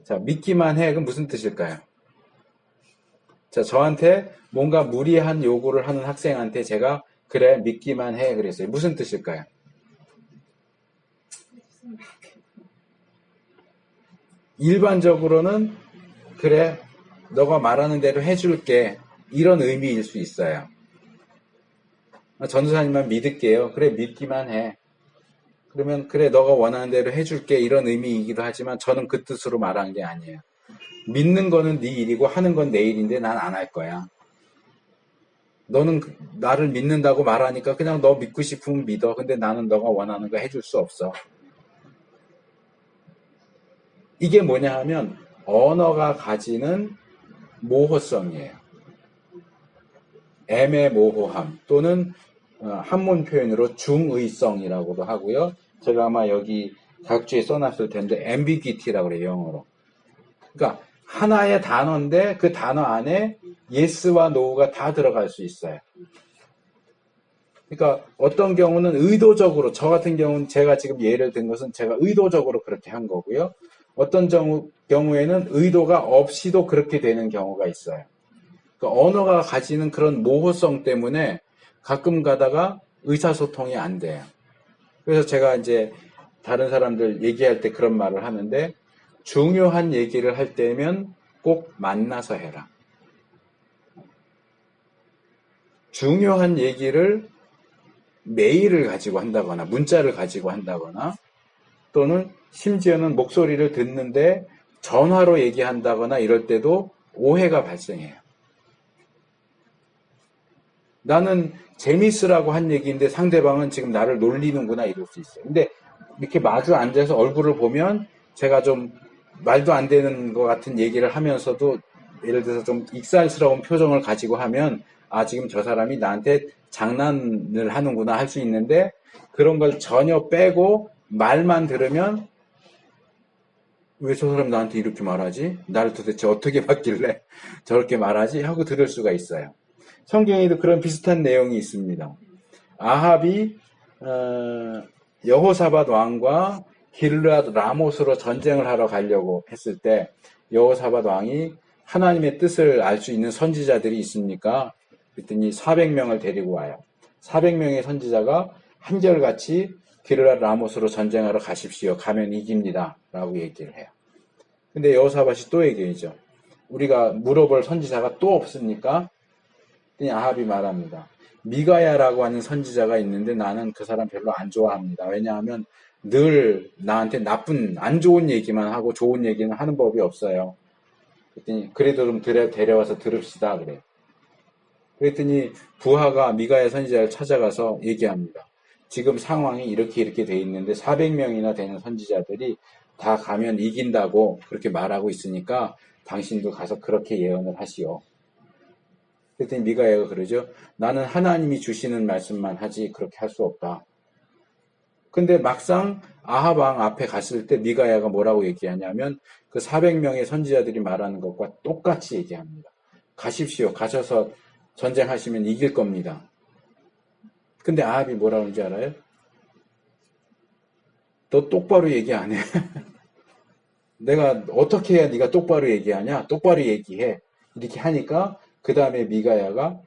자, 믿기만 해. 그럼 무슨 뜻일까요? 자, 저한테 뭔가 무리한 요구를 하는 학생한테 제가 그래, 믿기만 해. 그랬어요. 무슨 뜻일까요? 일반적으로는 그래, 너가 말하는 대로 해줄게. 이런 의미일 수 있어요. 전도사님만 믿을게요. 그래, 믿기만 해. 그러면 그래, 너가 원하는 대로 해줄게. 이런 의미이기도 하지만 저는 그 뜻으로 말한 게 아니에요. 믿는 거는 네 일이고 하는 건 내 일인데 난 안 할 거야. 너는 나를 믿는다고 말하니까 그냥 너 믿고 싶으면 믿어. 근데 나는 너가 원하는 거 해줄 수 없어. 이게 뭐냐 하면 언어가 가지는 모호성이에요. 애매모호함 또는 한문 표현으로 중의성이라고도 하고요. 제가 아마 여기 각주에 써놨을 텐데 ambiguity라고 그래요, 영어로. 그러니까 하나의 단어인데 그 단어 안에 yes와 no가 다 들어갈 수 있어요. 그러니까 어떤 경우는 의도적으로, 저 같은 경우는 제가 지금 예를 든 것은 제가 의도적으로 그렇게 한 거고요. 어떤 경우에는 의도가 없이도 그렇게 되는 경우가 있어요. 그러니까 언어가 가지는 그런 모호성 때문에 가끔 가다가 의사소통이 안 돼요. 그래서 제가 이제 다른 사람들 얘기할 때 그런 말을 하는데, 중요한 얘기를 할 때면 꼭 만나서 해라. 중요한 얘기를 메일을 가지고 한다거나 문자를 가지고 한다거나 또는 심지어는 목소리를 듣는데 전화로 얘기한다거나 이럴 때도 오해가 발생해요. 나는 재밌으라고 한 얘기인데 상대방은 지금 나를 놀리는구나 이럴 수 있어요. 근데 이렇게 마주 앉아서 얼굴을 보면 제가 좀 말도 안 되는 것 같은 얘기를 하면서도 예를 들어서 좀 익살스러운 표정을 가지고 하면 아, 지금 저 사람이 나한테 장난을 하는구나 할 수 있는데 그런 걸 전혀 빼고 말만 들으면 왜 저 사람 나한테 이렇게 말하지? 나를 도대체 어떻게 봤길래 저렇게 말하지? 하고 들을 수가 있어요. 성경에도 그런 비슷한 내용이 있습니다. 아합이 여호사밧 왕과 길르앗 라못으로 전쟁을 하러 가려고 했을 때 여호사밧 왕이 하나님의 뜻을 알 수 있는 선지자들이 있습니까? 그랬더니 400명을 데리고 와요. 400명의 선지자가 한결같이 길르앗 라못으로 전쟁하러 가십시오. 가면 이깁니다. 라고 얘기를 해요. 근데 여호사밧이 또 얘기하죠. 우리가 물어볼 선지자가 또 없습니까? 아합이 말합니다. 미가야라고 하는 선지자가 있는데 나는 그 사람 별로 안 좋아합니다. 왜냐하면 늘 나한테 나쁜 안 좋은 얘기만 하고 좋은 얘기는 하는 법이 없어요. 그랬더니 그래도 좀 데려와서 들읍시다 그래요. 그랬더니 부하가 미가야 선지자를 찾아가서 얘기합니다. 지금 상황이 이렇게 돼 있는데 400명이나 되는 선지자들이 다 가면 이긴다고 그렇게 말하고 있으니까 당신도 가서 그렇게 예언을 하시오. 그랬더니 미가야가 그러죠. 나는 하나님이 주시는 말씀만 하지 그렇게 할 수 없다. 근데 막상 아합 왕 앞에 갔을 때 미가야가 뭐라고 얘기하냐면 그 400명의 선지자들이 말하는 것과 똑같이 얘기합니다. 가십시오. 가셔서 전쟁하시면 이길 겁니다. 근데 아합이 뭐라고 하는지 알아요? 너 똑바로 얘기 안 해. 내가 어떻게 해야 네가 똑바로 얘기하냐? 똑바로 얘기해. 이렇게 하니까 그 다음에 미가야가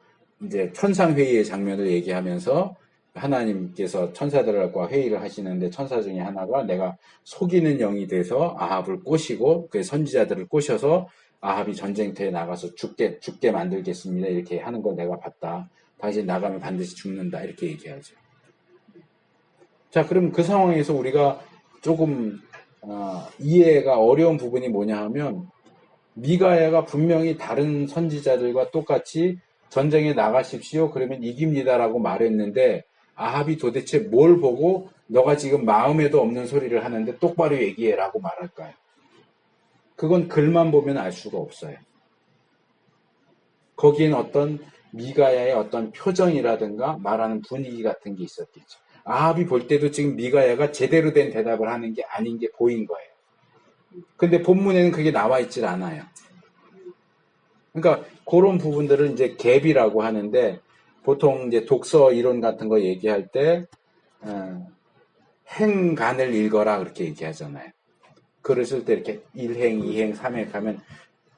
이제 천상회의의 장면을 얘기하면서 하나님께서 천사들과 회의를 하시는데 천사 중에 하나가 내가 속이는 영이 돼서 아합을 꼬시고 그 선지자들을 꼬셔서 아합이 전쟁터에 나가서 죽게 만들겠습니다. 이렇게 하는 걸 내가 봤다. 당신 나가면 반드시 죽는다. 이렇게 얘기하죠. 자, 그럼 그 상황에서 우리가 조금 이해가 어려운 부분이 뭐냐 하면 미가야가 분명히 다른 선지자들과 똑같이 전쟁에 나가십시오. 그러면 이깁니다라고 말했는데 아합이 도대체 뭘 보고 너가 지금 마음에도 없는 소리를 하는데 똑바로 얘기해라고 말할까요? 그건 글만 보면 알 수가 없어요. 거기엔 어떤 미가야의 어떤 표정이라든가 말하는 분위기 같은 게 있었겠죠. 아합이 볼 때도 지금 미가야가 제대로 된 대답을 하는 게 아닌 게 보인 거예요. 근데 본문에는 그게 나와 있질 않아요. 그러니까 그런 부분들을 이제 갭이라고 하는데 보통 이제 독서 이론 같은 거 얘기할 때 행간을 읽어라 그렇게 얘기하잖아요. 글을 쓸 때 이렇게 1행, 2행, 3행 하면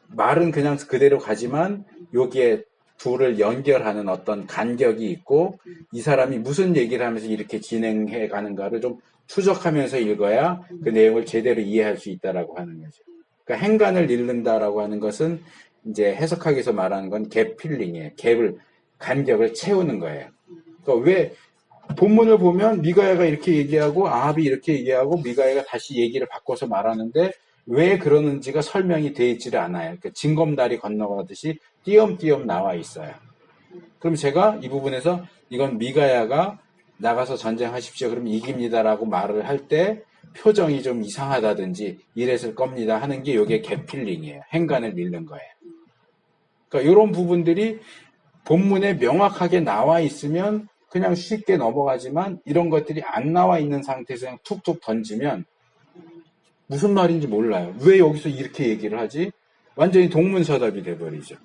말은 그냥 그대로 가지만 여기에 둘을 연결하는 어떤 간격이 있고 이 사람이 무슨 얘기를 하면서 이렇게 진행해 가는가를 좀 추적하면서 읽어야 그 내용을 제대로 이해할 수 있다라고 하는 거죠. 그러니까 행간을 읽는다라고 하는 것은 이제 해석하기에서 말하는 건 갭 필링이에요. 간격을 채우는 거예요. 그러니까 왜 본문을 보면 미가야가 이렇게 얘기하고 아합이 이렇게 얘기하고 미가야가 다시 얘기를 바꿔서 말하는데 왜 그러는지가 설명이 되어 있지를 않아요. 그러니까 징검다리 건너가듯이 띄엄띄엄 나와 있어요. 그럼 제가 이 부분에서 이건 미가야가 나가서 전쟁하십시오. 그러면 이깁니다라고 말을 할 때 표정이 좀 이상하다든지 이랬을 겁니다 하는 게 이게 갭필링이에요. 행간을 밀는 거예요. 그러니까 이런 부분들이 본문에 명확하게 나와 있으면 그냥 쉽게 넘어가지만 이런 것들이 안 나와 있는 상태에서 그냥 툭툭 던지면 무슨 말인지 몰라요. 왜 여기서 이렇게 얘기를 하지? 완전히 동문서답이 돼버리죠.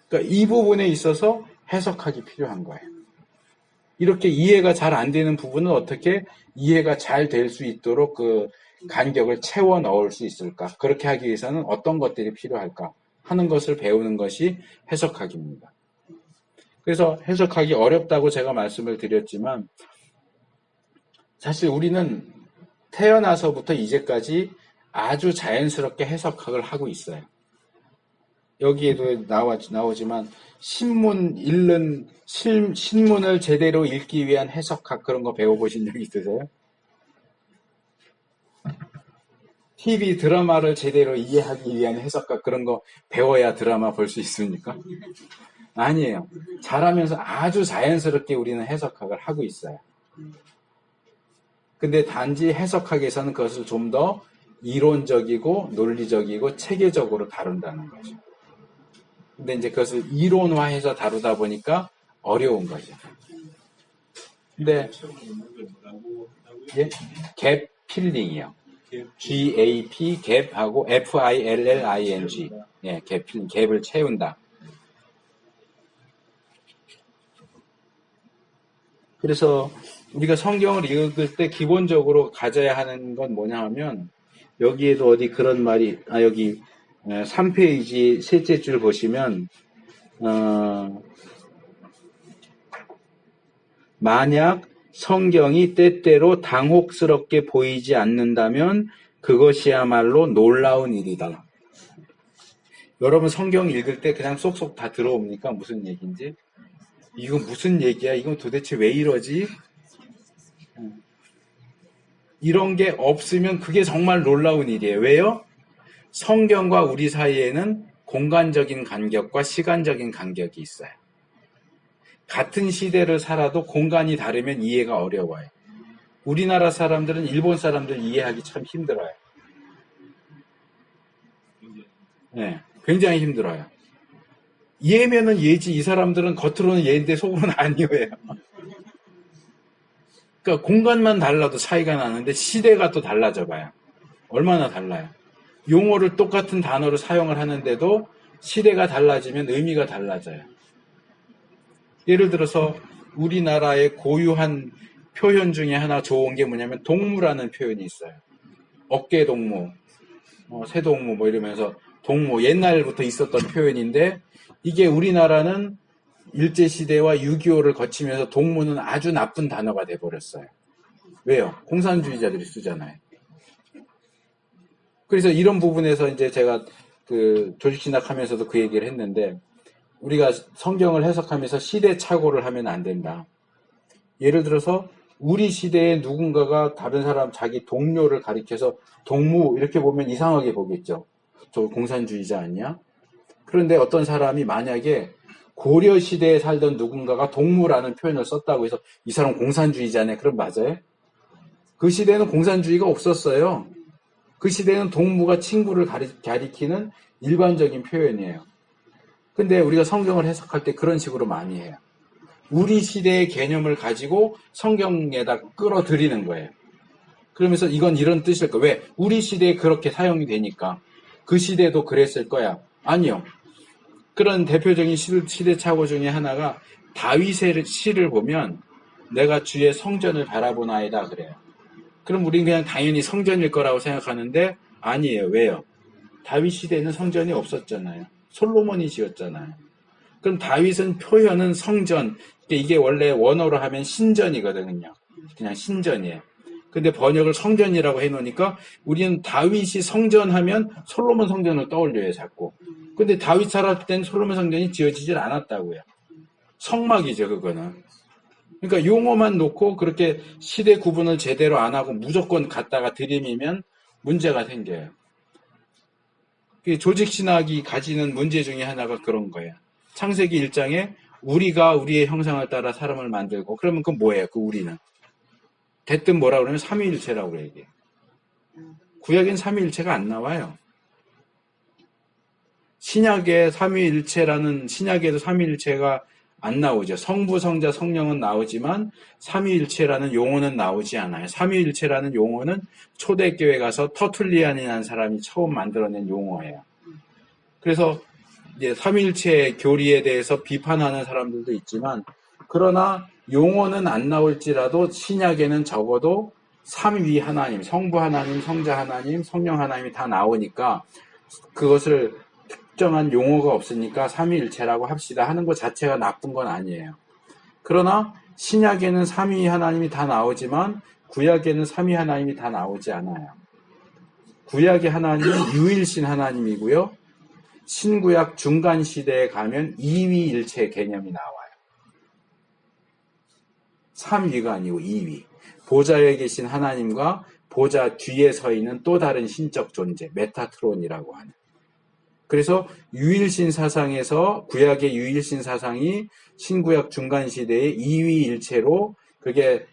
그러니까 이 부분에 있어서 해석하기 필요한 거예요. 이렇게 이해가 잘 안 되는 부분은 어떻게 이해가 잘 될 수 있도록 그 간격을 채워 넣을 수 있을까? 그렇게 하기 위해서는 어떤 것들이 필요할까? 하는 것을 배우는 것이 해석학입니다. 그래서 해석하기 어렵다고 제가 말씀을 드렸지만 사실 우리는 태어나서부터 이제까지 아주 자연스럽게 해석학을 하고 있어요. 여기에도 나오지만 신문 읽는 신문을 제대로 읽기 위한 해석학 그런 거 배워보신 적 있으세요? TV 드라마를 제대로 이해하기 위한 해석학 그런 거 배워야 드라마 볼 수 있습니까? 아니에요. 잘하면서 아주 자연스럽게 우리는 해석학을 하고 있어요. 근데 단지 해석학에서는 그것을 좀 더 이론적이고 논리적이고 체계적으로 다룬다는 거죠. 근데 이제 그것을 이론화해서 다루다 보니까 어려운 거죠. 근데 예? 갭 필링이요. GAP 갭하고 FILLING 예, 갭 필링 갭을 채운다. 그래서 우리가 성경을 읽을 때 기본적으로 가져야 하는 건 뭐냐 하면 여기에도 어디 그런 말이 여기 3페이지 셋째 줄 보시면 만약 성경이 때때로 당혹스럽게 보이지 않는다면 그것이야말로 놀라운 일이다. 여러분 성경 읽을 때 그냥 쏙쏙 다 들어옵니까? 무슨 얘기인지? 이거 무슨 얘기야? 이건 도대체 왜 이러지? 이런 게 없으면 그게 정말 놀라운 일이에요. 왜요? 성경과 우리 사이에는 공간적인 간격과 시간적인 간격이 있어요. 같은 시대를 살아도 공간이 다르면 이해가 어려워요. 우리나라 사람들은 일본 사람들 이해하기 참 힘들어요. 네, 굉장히 힘들어요. 얘면은 얘지 이 사람들은 겉으로는 얘인데 속으로는 아니에요. 그러니까 공간만 달라도 차이가 나는데 시대가 또 달라져 봐요. 얼마나 달라요. 용어를 똑같은 단어로 사용을 하는데도 시대가 달라지면 의미가 달라져요. 예를 들어서 우리나라의 고유한 표현 중에 하나 좋은 게 뭐냐면 동무라는 표현이 있어요. 어깨동무, 새동무 뭐 이러면서 동무 옛날부터 있었던 표현인데 이게 우리나라는 일제시대와 6.25를 거치면서 동무는 아주 나쁜 단어가 돼버렸어요. 왜요? 공산주의자들이 쓰잖아요. 그래서 이런 부분에서 이제 제가 그 조직신학하면서도 그 얘기를 했는데 우리가 성경을 해석하면서 시대착오를 하면 안 된다. 예를 들어서 우리 시대에 누군가가 다른 사람 자기 동료를 가리켜서 동무 이렇게 보면 이상하게 보겠죠. 저 공산주의자 아니야? 그런데 어떤 사람이 만약에 고려 시대에 살던 누군가가 동무라는 표현을 썼다고 해서 이 사람 공산주의자네. 그럼 맞아요? 그 시대에는 공산주의가 없었어요. 그 시대에는 동무가 친구를 가리키는 일반적인 표현이에요. 근데 우리가 성경을 해석할 때 그런 식으로 많이 해요. 우리 시대의 개념을 가지고 성경에다 끌어들이는 거예요. 그러면서 이건 이런 뜻일 거야. 왜? 우리 시대에 그렇게 사용이 되니까. 그 시대도 그랬을 거야. 아니요. 그런 대표적인 시대착오 중에 하나가 다윗의 시를 보면 내가 주의 성전을 바라보나이다 그래요. 그럼 우리는 그냥 당연히 성전일 거라고 생각하는데 아니에요. 왜요? 다윗 시대에는 성전이 없었잖아요. 솔로몬이 지었잖아요. 그럼 다윗은 표현은 성전, 이게 원래 원어로 하면 신전이거든요. 그냥 신전이에요. 근데 번역을 성전이라고 해놓으니까 우리는 다윗이 성전하면 솔로몬 성전을 떠올려요, 자꾸. 근데 다윗 살았을 때는 솔로몬 성전이 지어지질 않았다고요. 성막이죠, 그거는. 그러니까 용어만 놓고 그렇게 시대 구분을 제대로 안 하고 무조건 갖다가 들이미면 문제가 생겨요. 조직신학이 가지는 문제 중에 하나가 그런 거예요. 창세기 1장에 우리가 우리의 형상을 따라 사람을 만들고 그러면 그건 뭐예요? 그 우리는. 대뜸 뭐라 그러면 삼위일체라고 얘기해요. 구약엔 삼위일체가 안 나와요. 신약에 삼위일체라는 신약에도 삼위일체가 안 나오죠. 성부, 성자, 성령은 나오지만 삼위일체라는 용어는 나오지 않아요. 삼위일체라는 용어는 초대교회 가서 터툴리안이라는 사람이 처음 만들어낸 용어예요. 그래서 이제 삼위일체 교리에 대해서 비판하는 사람들도 있지만 그러나 용어는 안 나올지라도 신약에는 적어도 삼위 하나님, 성부 하나님, 성자 하나님, 성령 하나님이 다 나오니까 그것을 특정한 용어가 없으니까 삼위일체라고 합시다 하는 것 자체가 나쁜 건 아니에요. 그러나 신약에는 삼위 하나님이 다 나오지만 구약에는 삼위 하나님이 다 나오지 않아요. 구약의 하나님은 유일신 하나님이고요. 신구약 중간 시대에 가면 이위일체 개념이 나와요. 삼위가 아니고 이위. 보좌에 계신 하나님과 보좌 뒤에 서 있는 또 다른 신적 존재, 메타트론이라고 하는. 그래서 유일신 사상에서 구약의 유일신 사상이 신구약 중간 시대의 이위일체로 그게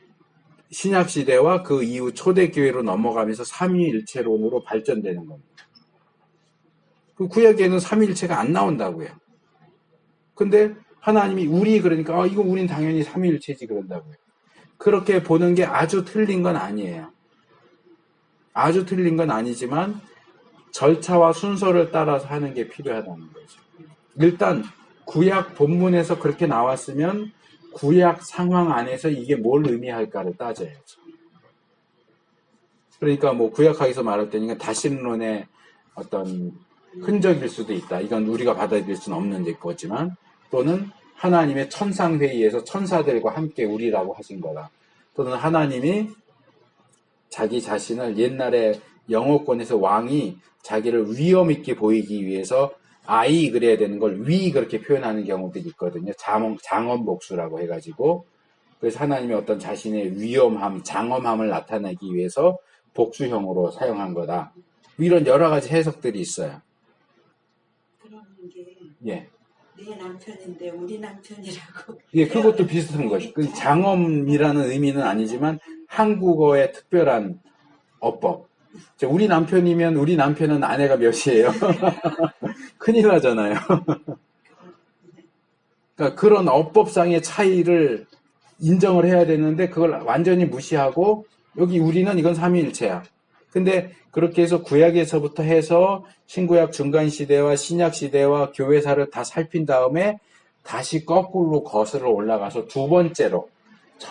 신약 시대와 그 이후 초대교회로 넘어가면서 삼위일체론으로 발전되는 겁니다. 그 구약에는 삼위일체가 안 나온다고요. 근데 하나님이 그러니까 이거 우린 당연히 삼위일체지 그런다고요. 그렇게 보는 게 아주 틀린 건 아니에요. 아주 틀린 건 아니지만 절차와 순서를 따라서 하는 게 필요하다는 거죠. 일단 구약 본문에서 그렇게 나왔으면 구약 상황 안에서 이게 뭘 의미할까를 따져야죠. 그러니까 뭐 구약학에서 말할 때니까 다신론의 어떤 흔적일 수도 있다. 이건 우리가 받아들일 수는 없는 거지만 또는 하나님의 천상회의에서 천사들과 함께 우리라고 하신 거다. 또는 하나님이 자기 자신을 옛날에 영어권에서 왕이 자기를 위엄 있게 보이기 위해서 I 그래야 되는 걸 위 그렇게 표현하는 경우들이 있거든요. 장엄복수라고 해가지고 그래서 하나님의 어떤 자신의 위엄함, 장엄함을 나타내기 위해서 복수형으로 사용한 거다. 이런 여러 가지 해석들이 있어요. 그런 게 예. 내 남편인데 우리 남편이라고. 예, 그것도 비슷한 거죠. 그 장엄이라는 의미는 아니지만 한국어의 특별한 어법. 우리 남편이면 우리 남편은 아내가 몇이에요? 큰일 나잖아요. 그러니까 그런 어법상의 차이를 인정을 해야 되는데 그걸 완전히 무시하고 여기 우리는 이건 삼위일체야. 근데 그렇게 해서 구약에서부터 해서 신구약 중간시대와 신약시대와 교회사를 다 살핀 다음에 다시 거꾸로 거슬러 올라가서 첫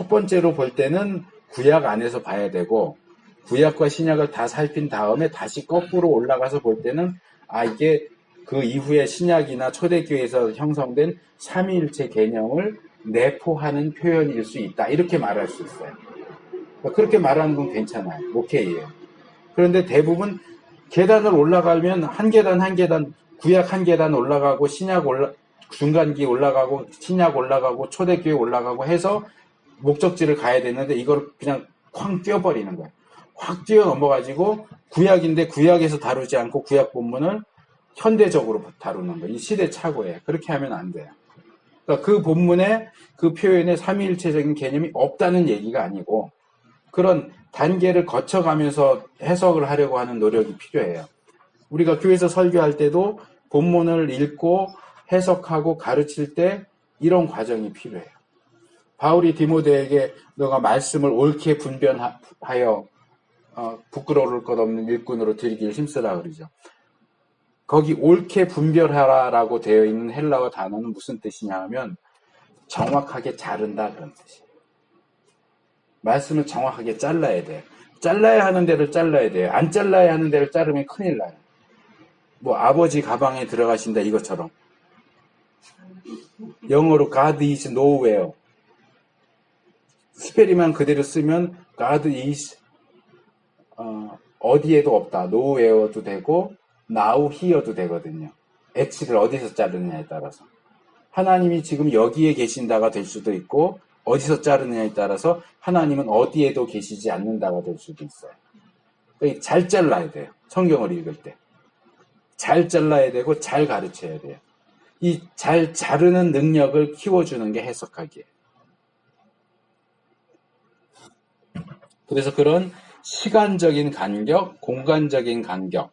번째로 볼 때는 구약 안에서 봐야 되고 구약과 신약을 다 살핀 다음에 다시 거꾸로 올라가서 볼 때는 이게 그 이후에 신약이나 초대교회에서 형성된 삼위일체 개념을 내포하는 표현일 수 있다. 이렇게 말할 수 있어요. 그렇게 말하는 건 괜찮아요. 오케이예요. 그런데 대부분 계단을 올라가면 한 계단 구약 한 계단 올라가고 중간기 올라가고 신약 올라가고 초대교회 올라가고 해서 목적지를 가야 되는데 이걸 그냥 쾅 뛰어버리는 거예요. 확 뛰어 넘어가지고 구약인데 구약에서 다루지 않고 구약 본문을 현대적으로 다루는 거예요. 이 시대 착오예요. 그렇게 하면 안 돼요. 그러니까 그 본문에 그 표현에 삼위일체적인 개념이 없다는 얘기가 아니고 그런 단계를 거쳐가면서 해석을 하려고 하는 노력이 필요해요. 우리가 교회에서 설교할 때도 본문을 읽고 해석하고 가르칠 때 이런 과정이 필요해요. 바울이 디모데에게 너가 말씀을 옳게 분별하여 부끄러울 것 없는 일꾼으로 드리기를 힘쓰라 그러죠. 거기 옳게 분별하라라고 되어 있는 헬라어 단어는 무슨 뜻이냐 하면 정확하게 자른다 그런 뜻이에요. 말씀을 정확하게 잘라야 돼요. 잘라야 하는 데를 잘라야 돼요. 안 잘라야 하는 데를 자르면 큰일 나요. 뭐 아버지 가방에 들어가신다 이것처럼. 영어로 God is nowhere. 스페리만 그대로 쓰면 God is 어디에도 없다. nowhere도 되고 now here도 되거든요. H를 어디서 자르느냐에 따라서. 하나님이 지금 여기에 계신다가 될 수도 있고 어디서 자르느냐에 따라서 하나님은 어디에도 계시지 않는다가 될 수도 있어요. 그러니까 잘 잘라야 돼요. 성경을 읽을 때. 잘 잘라야 되고 잘 가르쳐야 돼요. 이 잘 자르는 능력을 키워주는 게 해석하기예요. 그래서 그런 시간적인 간격, 공간적인 간격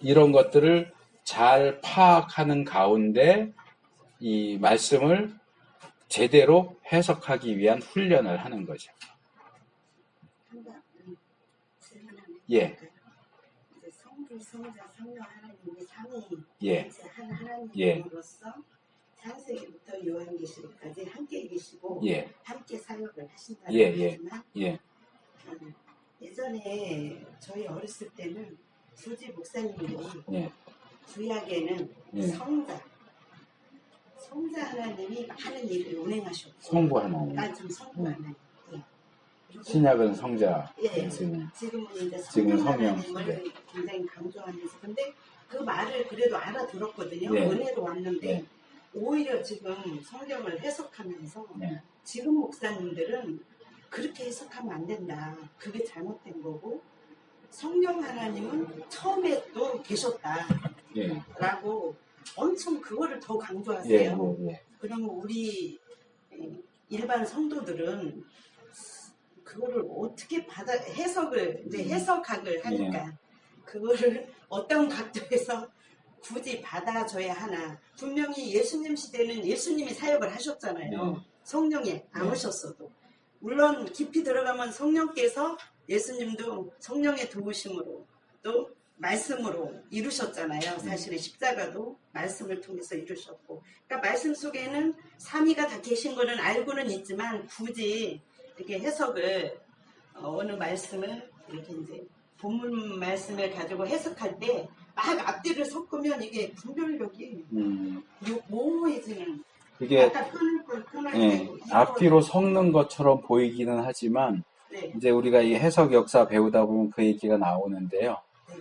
이런 것들을 잘 파악하는 가운데 이 말씀을 제대로 해석하기 위한 훈련을 하는 거죠. 예. 성부, 성자, 성령 하나님이 삼위 예. 하나님으로서 창세기부터 요한계시록까지 함께 계시고 예, 함께 사역을 하신다는 예, 예, 거지만 예, 예전에 저희 어렸을 때는 굳이 목사님들이 예, 구약에는 예. 성자 하나님이 많은 일을 운행하셨고 성부 하나님. 좀 성부 하나님. 예. 그리고 신약은 성자. 예, 예수님. 지금은 이제 지금은 성령 성령. 하나님을 네. 굉장히 강조하면서 근데 그 말을 그래도 알아들었거든요. 네. 은혜로 왔는데 네. 오히려 지금 성경을 해석하면서 네. 지금 목사님들은 그렇게 해석하면 안 된다. 그게 잘못된 거고 성령 하나님은 처음에 또 예, 계셨다라고 엄청 그거를 더 예, 강조하세요. 예, 예. 그러면 우리 일반 성도들은 그거를 어떻게 해석을 이제 해석학을 하니까 그거를 어떤 각도에서 굳이 받아줘야 하나. 분명히 예수님 시대는 예수님이 사역을 하셨잖아요. 성령이 안 오셨어도. 물론 깊이 들어가면 성령께서 예수님도 성령의 도우심으로 또 말씀으로 이루셨잖아요. 사실은 십자가도 말씀을 통해서 이루셨고. 그러니까 말씀 속에는 삼위가 다 계신 거는 알고는 있지만 굳이 이렇게 해석을 어느 말씀을 이렇게 이제 본문 말씀을 가지고 해석할 때 막 앞뒤를 섞으면 이게 분별력이 모호해지는. 그게 아까 끊을 예, 때고 앞뒤로 섞는 것처럼 보이기는 하지만 네. 이제 우리가 이 해석 역사 배우다 보면 그 얘기가 나오는데요. 네.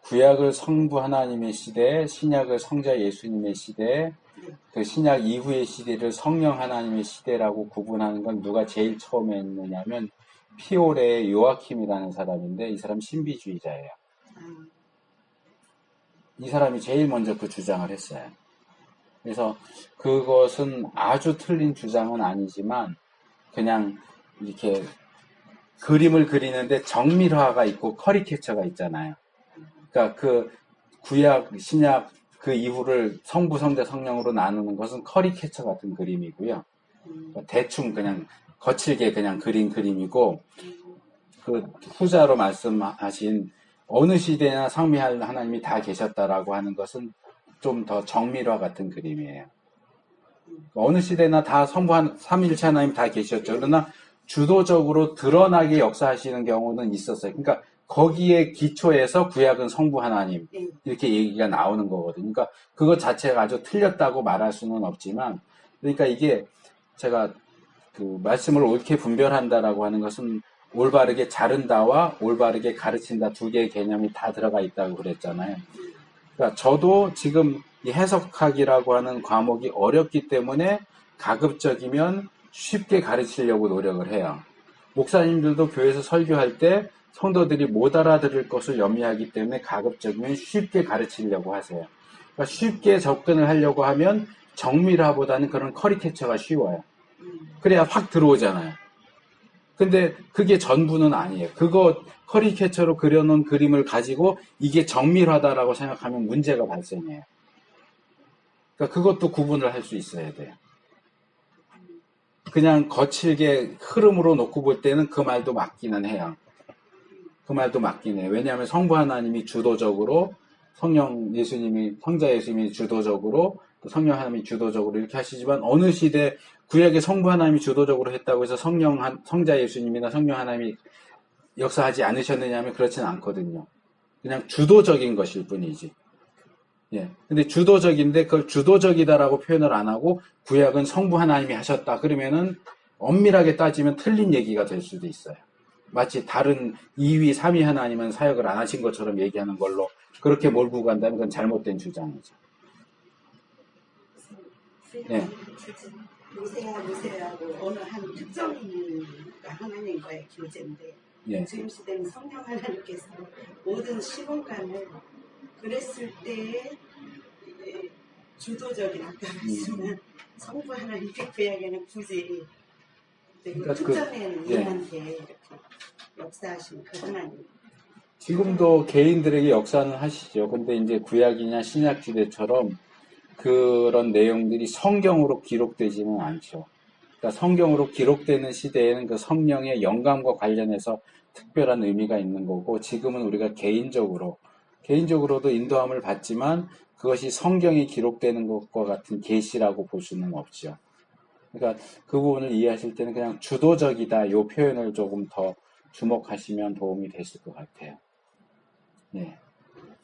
구약을 성부 하나님의 시대, 신약을 성자 예수님의 시대, 네. 그 신약 이후의 시대를 성령 하나님의 시대라고 구분하는 건 누가 제일 처음에 했느냐면 피오레의 요아킴이라는 사람인데 이 사람 신비주의자예요. 이 사람이 제일 먼저 그 주장을 했어요. 그래서 그것은 아주 틀린 주장은 아니지만 그냥 이렇게 그림을 그리는데 정밀화가 있고 커리케처가 있잖아요. 그러니까 그 구약, 신약 그 이후를 성부, 성자, 성령으로 나누는 것은 커리케처 같은 그림이고요. 대충 그냥 거칠게 그냥 그린 그림이고 그 후자로 말씀하신 어느 시대나 상미할 하나님이 다 계셨다라고 하는 것은 좀 더 정밀화 같은 그림이에요. 어느 시대나 다 성부 삼위일체 하나님 다 계셨죠. 그러나 주도적으로 드러나게 역사하시는 경우는 있었어요. 그러니까 거기에 기초에서 구약은 성부 하나님 이렇게 얘기가 나오는 거거든요. 그러니까 그것 자체가 아주 틀렸다고 말할 수는 없지만 그러니까 이게 제가 그 말씀을 옳게 분별한다라고 하는 것은 올바르게 자른다와 올바르게 가르친다 두 개의 개념이 다 들어가 있다고 그랬잖아요. 그러니까 저도 지금 이 해석학이라고 하는 과목이 어렵기 때문에 가급적이면 쉽게 가르치려고 노력을 해요. 목사님들도 교회에서 설교할 때 성도들이 못 알아들을 것을 염려하기 때문에 가급적이면 쉽게 가르치려고 하세요. 그러니까 쉽게 접근을 하려고 하면 정밀화보다는 그런 커리케처가 쉬워요. 그래야 확 들어오잖아요. 근데 그게 전부는 아니에요. 그거 커리케처로 그려놓은 그림을 가지고 이게 정밀하다라고 생각하면 문제가 발생해요. 그러니까 그것도 구분을 할 수 있어야 돼요. 그냥 거칠게 흐름으로 놓고 볼 때는 그 말도 맞기는 해요. 그 말도 맞긴 해요. 왜냐하면 성부 하나님이 주도적으로 성령 예수님이 성자 예수님이 주도적으로 또 성령 하나님이 주도적으로 이렇게 하시지만 어느 시대 구약의 성부 하나님이 주도적으로 했다고 해서 성자 예수님이나 성령 하나님이 역사하지 않으셨느냐면 그렇지는 않거든요. 그냥 주도적인 것일 뿐이지. 예. 근데 주도적인데 그걸 주도적이다라고 표현을 안 하고 구약은 성부 하나님이 하셨다. 그러면은 엄밀하게 따지면 틀린 얘기가 될 수도 있어요. 마치 다른 2위, 3위 하나님은 사역을 안 하신 것처럼 얘기하는 걸로 그렇게 몰고 간다면 그건 잘못된 주장이죠. 예. 모세하고 어느 한 특정 하나님과의 교제인데 예. 지금 시대는 성령 하나님께서 모든 시공간을 그랬을 때에 주도적인 아까 말씀한 성부 하나님의 구약에는 굳이 그러니까 특정한 예. 우리한테 이렇게 역사하신 그 하나님. 지금도 개인들에게 역사는 하시죠. 근데 이제 구약이냐 신약 시대처럼 그런 내용들이 성경으로 기록되지는 않죠. 그러니까 성경으로 기록되는 시대에는 그 성령의 영감과 관련해서 특별한 의미가 있는 거고 지금은 우리가 개인적으로 개인적으로도 인도함을 받지만 그것이 성경에 기록되는 것과 같은 계시라고 볼 수는 없죠. 그러니까 그 부분을 이해하실 때는 그냥 주도적이다 이 표현을 조금 더 주목하시면 도움이 되실 것 같아요. 네.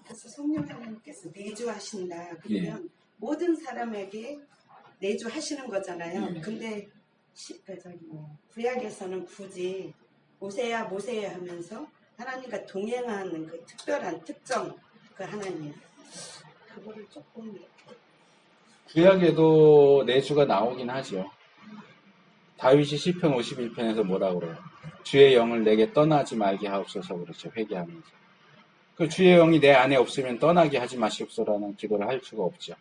그래서 성령 하나님께서 내주하신다. 예. 그러면 모든 사람에게 내주하시는 거잖아요. 예. 근데 구약에서는 굳이 모세야 모세야 하면서 하나님과 동행하는 그 특별한 특정 그 하나님 그거를 조금 이렇게 구약에도 내주가 나오긴 하죠. 다윗이 시편 51편에서 뭐라고 그래요? 주의 영을 내게 떠나지 말게 하옵소서 그렇죠. 회개하면서. 그 주의 영이 내 안에 없으면 떠나게 하지 마시옵소서라는 기도를 할 수가 없죠.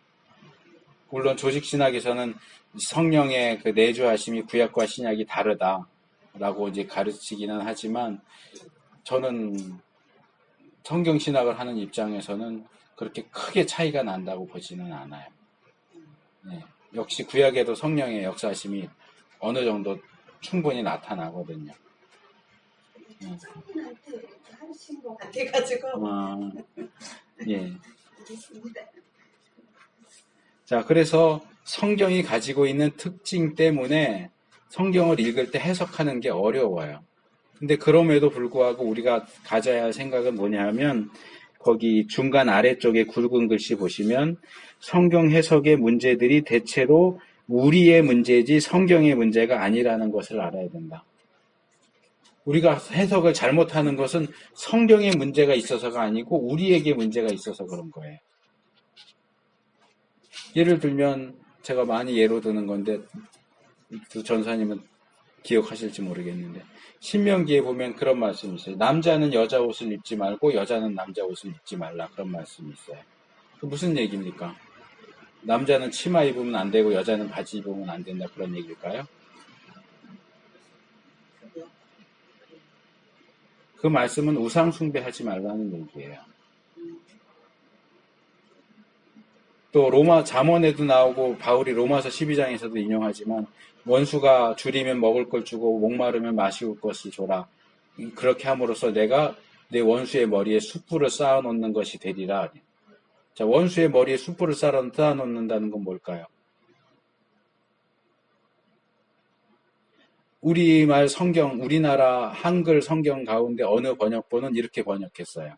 물론 조직신학에서는 성령의 그 내주하심이 구약과 신약이 다르다라고 이제 가르치기는 하지만 저는 성경신학을 하는 입장에서는 그렇게 크게 차이가 난다고 보지는 않아요. 네. 역시 구약에도 성령의 역사심이 어느 정도 충분히 나타나거든요. 청년한테 이렇게 하신 것 같아가지고 예. 알겠습니다. 자, 그래서 성경이 가지고 있는 특징 때문에 성경을 읽을 때 해석하는 게 어려워요. 근데 그럼에도 불구하고 우리가 가져야 할 생각은 뭐냐면 거기 중간 아래쪽에 굵은 글씨 보시면 성경 해석의 문제들이 대체로 우리의 문제지 성경의 문제가 아니라는 것을 알아야 된다. 우리가 해석을 잘못하는 것은 성경에 문제가 있어서가 아니고 우리에게 문제가 있어서 그런 거예요. 예를 들면 제가 많이 예로 드는 건데 두 전사님은 기억하실지 모르겠는데 신명기에 보면 그런 말씀이 있어요. 남자는 여자 옷을 입지 말고 여자는 남자 옷을 입지 말라 그런 말씀이 있어요. 그 무슨 얘기입니까? 남자는 치마 입으면 안 되고 여자는 바지 입으면 안 된다 그런 얘기일까요? 그 말씀은 우상 숭배하지 말라는 얘기예요. 또 로마 잠언에도 나오고 바울이 로마서 12장에서도 인용하지만 원수가 줄이면 먹을 걸 주고 목마르면 마실 것을 줘라. 그렇게 함으로써 내가 내 원수의 머리에 숯불을 쌓아놓는 것이 되리라. 자, 원수의 머리에 숯불을 쌓아놓는다는 건 뭘까요? 우리말 성경, 우리나라 한글 성경 가운데 어느 번역본은 이렇게 번역했어요.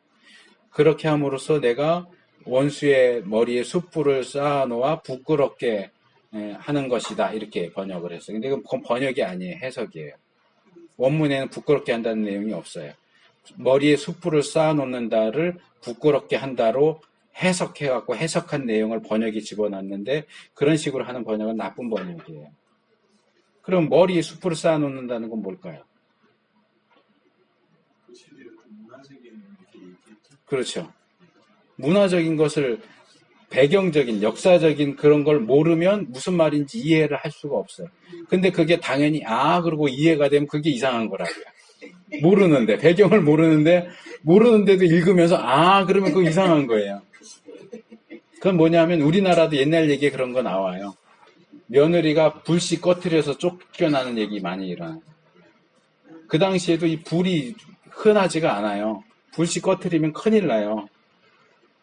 그렇게 함으로써 내가 원수의 머리에 숯불을 쌓아놓아 부끄럽게 하는 것이다. 이렇게 번역을 했어요. 근데 그건 번역이 아니에요. 해석이에요. 원문에는 부끄럽게 한다는 내용이 없어요. 머리에 숯불을 쌓아놓는다를 부끄럽게 한다로 해석해갖고 해석한 내용을 번역에 집어넣는데 그런 식으로 하는 번역은 나쁜 번역이에요. 그럼 머리에 숯불을 쌓아놓는다는 건 뭘까요? 그렇죠. 문화적인 것을 배경적인 역사적인 그런 걸 모르면 무슨 말인지 이해를 할 수가 없어요. 근데 그게 당연히 그러고 이해가 되면 그게 이상한 거라고요. 모르는데 배경을 모르는데도 읽으면서 그러면 그거 이상한 거예요. 그건 뭐냐면 우리나라도 옛날 얘기에 그런 거 나와요. 며느리가 불씨 꺼트려서 쫓겨나는 얘기 많이 일어나요. 그 당시에도 이 불이 흔하지가 않아요. 불씨 꺼트리면 큰일 나요.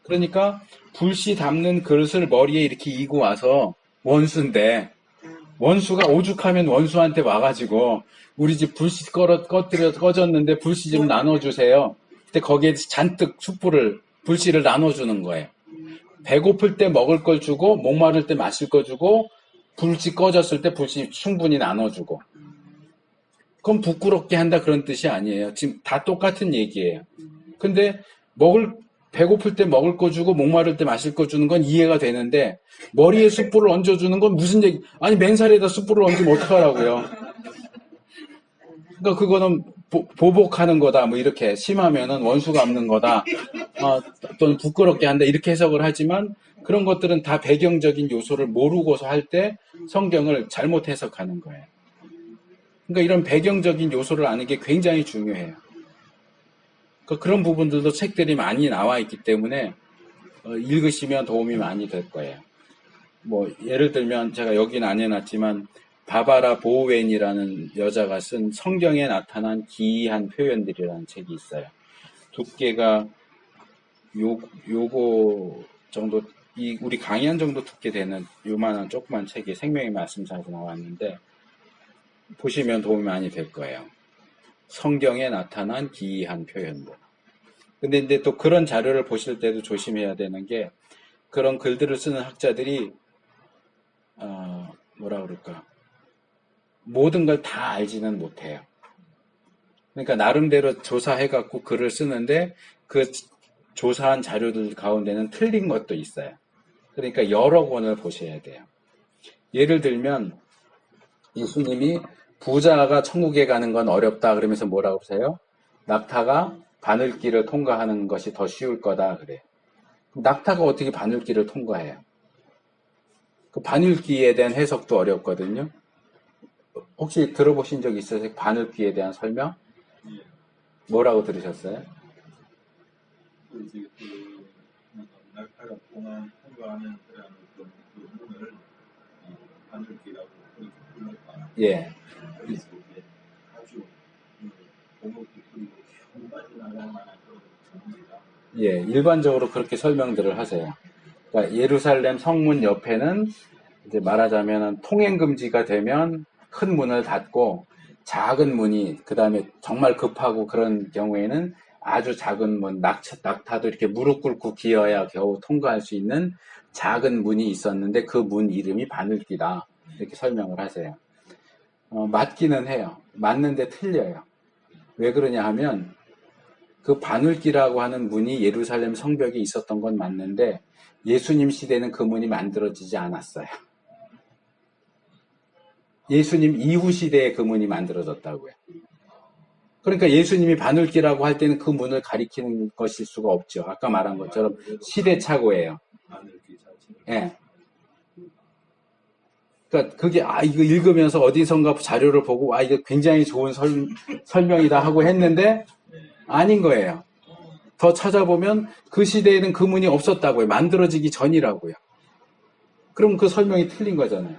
그러니까 불씨 담는 그릇을 머리에 이렇게 이고 와서 원수인데 원수가 오죽하면 원수한테 와가지고 우리 집 불씨 꺼졌는데 불씨 좀 나눠주세요. 근데 거기에 잔뜩 불씨를 나눠주는 거예요. 배고플 때 먹을 걸 주고 목마를 때 마실 거 주고 불씨 꺼졌을 때 불씨 충분히 나눠주고 그건 부끄럽게 한다 그런 뜻이 아니에요. 지금 다 똑같은 얘기예요. 근데 배고플 때 먹을 거 주고 목마를 때 마실 거 주는 건 이해가 되는데 머리에 숯불을 얹어주는 건 무슨 얘기? 아니 맨살에다 숯불을 얹으면 어떡하라고요? 그러니까 그거는 보복하는 거다. 뭐 이렇게 심하면은 원수가 없는 거다. 또는 부끄럽게 한다. 이렇게 해석을 하지만 그런 것들은 다 배경적인 요소를 모르고서 할 때 성경을 잘못 해석하는 거예요. 그러니까 이런 배경적인 요소를 아는 게 굉장히 중요해요. 그런 부분들도 책들이 많이 나와 있기 때문에 읽으시면 도움이 많이 될 거예요. 뭐 예를 들면 제가 여기는 안 해놨지만 바바라 보우웬이라는 여자가 쓴 성경에 나타난 기이한 표현들이라는 책이 있어요. 두께가 요거 정도, 우리 강의 한 정도 듣게 되는 요만한 조그만 책이 생명의 말씀사에서 나왔는데, 보시면 도움이 많이 될 거예요. 성경에 나타난 기이한 표현들. 근데 이제 또 그런 자료를 보실 때도 조심해야 되는 게, 그런 글들을 쓰는 학자들이, 뭐라 그럴까, 모든 걸 다 알지는 못해요. 그러니까 나름대로 조사해갖고 글을 쓰는데 그 조사한 자료들 가운데는 틀린 것도 있어요. 그러니까 여러 권을 보셔야 돼요. 예를 들면 예수님이 부자가 천국에 가는 건 어렵다 그러면서 뭐라고 하세요? 낙타가 바늘길을 통과하는 것이 더 쉬울 거다 그래. 낙타가 어떻게 바늘길을 통과해요? 그 바늘길에 대한 해석도 어렵거든요. 혹시 들어보신 적 있으세요? 바늘길에 대한 설명? 뭐라고 들으셨어요? 이제 낙타가 통과하는 그런 그 문을 바늘길이라고 그렇게 불렀다. 예. 그래서 이제 아주 고목이 그리고 쭉 빠져나갈 만한 그런 정지다. 예, 일반적으로 그렇게 설명들을 하세요. 그러니까 예루살렘 성문 옆에는 이제 말하자면 통행금지가 되면 큰 문을 닫고 작은 문이, 그 다음에 정말 급하고 그런 경우에는 아주 작은 문, 낙타도 이렇게 무릎 꿇고 기어야 겨우 통과할 수 있는 작은 문이 있었는데 그 문 이름이 바늘길이다. 이렇게 설명을 하세요. 맞기는 해요. 맞는데 틀려요. 왜 그러냐 하면 그 바늘길이라고 하는 문이 예루살렘 성벽에 있었던 건 맞는데 예수님 시대는 그 문이 만들어지지 않았어요. 예수님 이후 시대에 그 문이 만들어졌다고요. 그러니까 예수님이 바늘길이라고 할 때는 그 문을 가리키는 것일 수가 없죠. 아까 말한 것처럼 시대착오예요. 바늘길 자체가. 예. 그러니까 그게 이거 읽으면서 어디선가 자료를 보고 이거 굉장히 좋은 설명이다 하고 했는데 아닌 거예요. 더 찾아보면 그 시대에는 그 문이 없었다고요. 만들어지기 전이라고요. 그럼 그 설명이 틀린 거잖아요.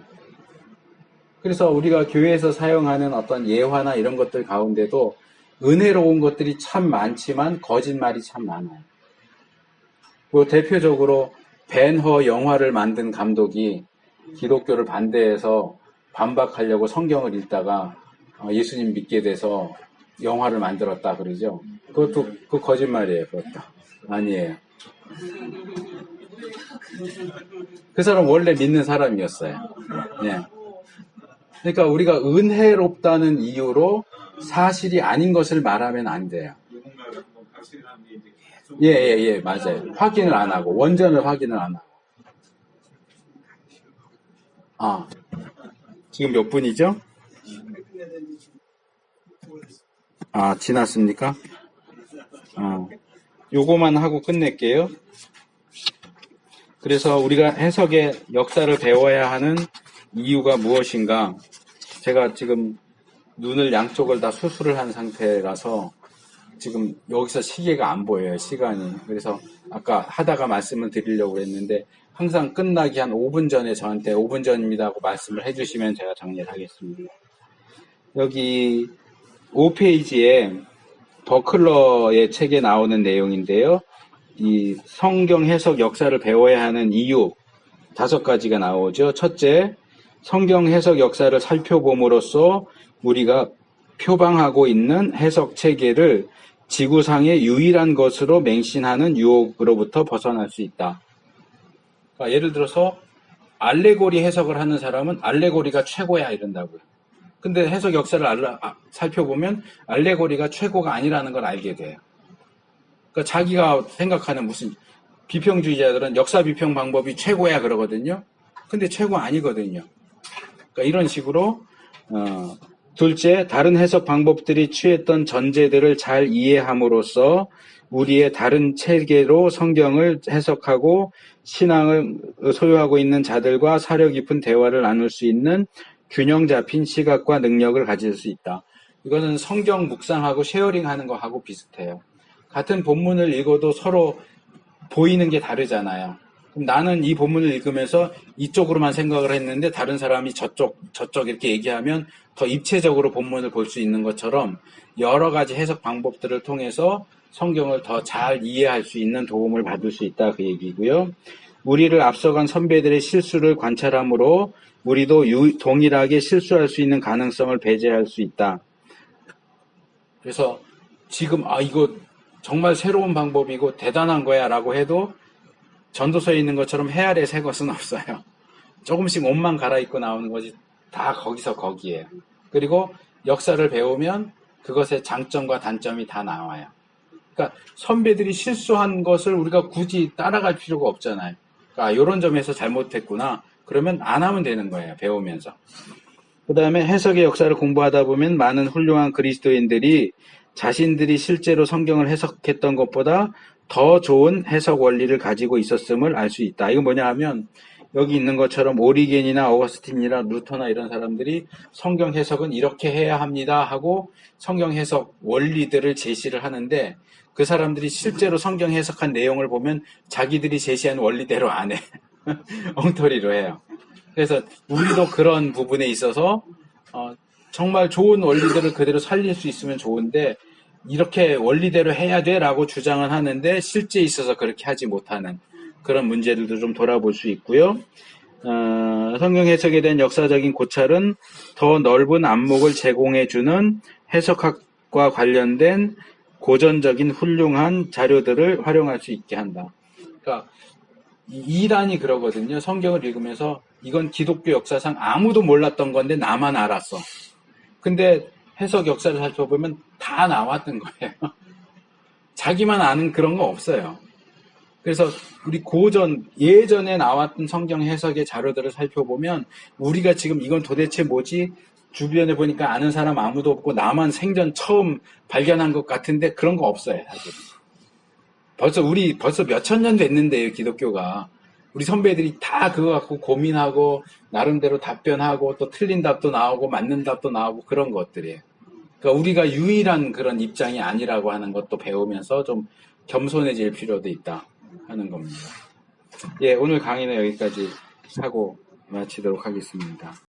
그래서 우리가 교회에서 사용하는 어떤 예화나 이런 것들 가운데도 은혜로운 것들이 참 많지만 거짓말이 참 많아요. 그 대표적으로 벤허 영화를 만든 감독이 기독교를 반대해서 반박하려고 성경을 읽다가 예수님 믿게 돼서 영화를 만들었다 그러죠. 그것도 그 거짓말이에요. 그것도 아니에요. 그 사람 원래 믿는 사람이었어요. 예. 그러니까 우리가 은혜롭다는 이유로 사실이 아닌 것을 말하면 안 돼요. 누군가가 한번 확실한 게 이제 계속. 예, 맞아요. 확인을 안 하고, 원전을 확인을 안 하고. 지금 몇 분이죠? 지났습니까? 요거만 하고 끝낼게요. 그래서 우리가 해석의 역사를 배워야 하는 이유가 무엇인가? 제가 지금 눈을 양쪽을 다 수술을 한 상태라서 지금 여기서 시계가 안 보여요, 시간이. 그래서 아까 하다가 말씀을 드리려고 했는데 항상 끝나기 한 5분 전에 저한테 5분 전입니다 하고 말씀을 해주시면 제가 정리를 하겠습니다. 여기 5페이지에 버클러의 책에 나오는 내용인데요. 이 성경 해석 역사를 배워야 하는 이유 5가지가 나오죠. 첫째, 성경 해석 역사를 살펴봄으로써 우리가 표방하고 있는 해석 체계를 지구상의 유일한 것으로 맹신하는 유혹으로부터 벗어날 수 있다. 그러니까 예를 들어서 알레고리 해석을 하는 사람은 알레고리가 최고야 이런다고요. 근데 해석 역사를 살펴보면 알레고리가 최고가 아니라는 걸 알게 돼요. 그러니까 자기가 생각하는 무슨 비평주의자들은 역사 비평 방법이 최고야 그러거든요. 근데 최고 아니거든요. 그러니까 이런 식으로 둘째, 다른 해석 방법들이 취했던 전제들을 잘 이해함으로써 우리의 다른 체계로 성경을 해석하고 신앙을 소유하고 있는 자들과 사려 깊은 대화를 나눌 수 있는 균형 잡힌 시각과 능력을 가질 수 있다. 이거는 성경 묵상하고 쉐어링하는 거하고 비슷해요. 같은 본문을 읽어도 서로 보이는 게 다르잖아요. 그럼 나는 이 본문을 읽으면서 이쪽으로만 생각을 했는데 다른 사람이 저쪽 이렇게 얘기하면 더 입체적으로 본문을 볼 수 있는 것처럼 여러 가지 해석 방법들을 통해서 성경을 더 잘 이해할 수 있는 도움을 받을 수 있다 그 얘기고요. 우리를 앞서간 선배들의 실수를 관찰함으로 우리도 동일하게 실수할 수 있는 가능성을 배제할 수 있다. 그래서 지금 이거 정말 새로운 방법이고 대단한 거야 라고 해도 전도서에 있는 것처럼 해 아래 새 것은 없어요. 조금씩 옷만 갈아입고 나오는 거지 다 거기서 거기에요. 그리고 역사를 배우면 그것의 장점과 단점이 다 나와요. 그러니까 선배들이 실수한 것을 우리가 굳이 따라갈 필요가 없잖아요. 그러니까 이런 점에서 잘못했구나. 그러면 안 하면 되는 거예요. 배우면서. 그 다음에 해석의 역사를 공부하다 보면 많은 훌륭한 그리스도인들이 자신들이 실제로 성경을 해석했던 것보다 더 좋은 해석 원리를 가지고 있었음을 알 수 있다. 이건 뭐냐 하면 여기 있는 것처럼 오리겐이나 어거스틴이나 루터나 이런 사람들이 성경 해석은 이렇게 해야 합니다 하고 성경 해석 원리들을 제시를 하는데 그 사람들이 실제로 성경 해석한 내용을 보면 자기들이 제시한 원리대로 안 해. 엉터리로 해요. 그래서 우리도 그런 부분에 있어서 정말 좋은 원리들을 그대로 살릴 수 있으면 좋은데 이렇게 원리대로 해야 돼 라고 주장은 하는데 실제 있어서 그렇게 하지 못하는 그런 문제들도 좀 돌아볼 수 있고요. 성경 해석에 대한 역사적인 고찰은 더 넓은 안목을 제공해주는 해석학과 관련된 고전적인 훌륭한 자료들을 활용할 수 있게 한다. 그러니까 이란이 그러거든요. 성경을 읽으면서 이건 기독교 역사상 아무도 몰랐던 건데 나만 알았어. 근데 해석 역사를 살펴보면 다 나왔던 거예요. 자기만 아는 그런 거 없어요. 그래서 우리 예전에 나왔던 성경 해석의 자료들을 살펴보면 우리가 지금 이건 도대체 뭐지? 주변에 보니까 아는 사람 아무도 없고 나만 생전 처음 발견한 것 같은데 그런 거 없어요, 사실. 벌써 몇천 년 됐는데요, 기독교가. 우리 선배들이 다 그거 갖고 고민하고 나름대로 답변하고 또 틀린 답도 나오고 맞는 답도 나오고 그런 것들이에요. 그러니까 우리가 유일한 그런 입장이 아니라고 하는 것도 배우면서 좀 겸손해질 필요도 있다 하는 겁니다. 예, 오늘 강의는 여기까지 하고 마치도록 하겠습니다.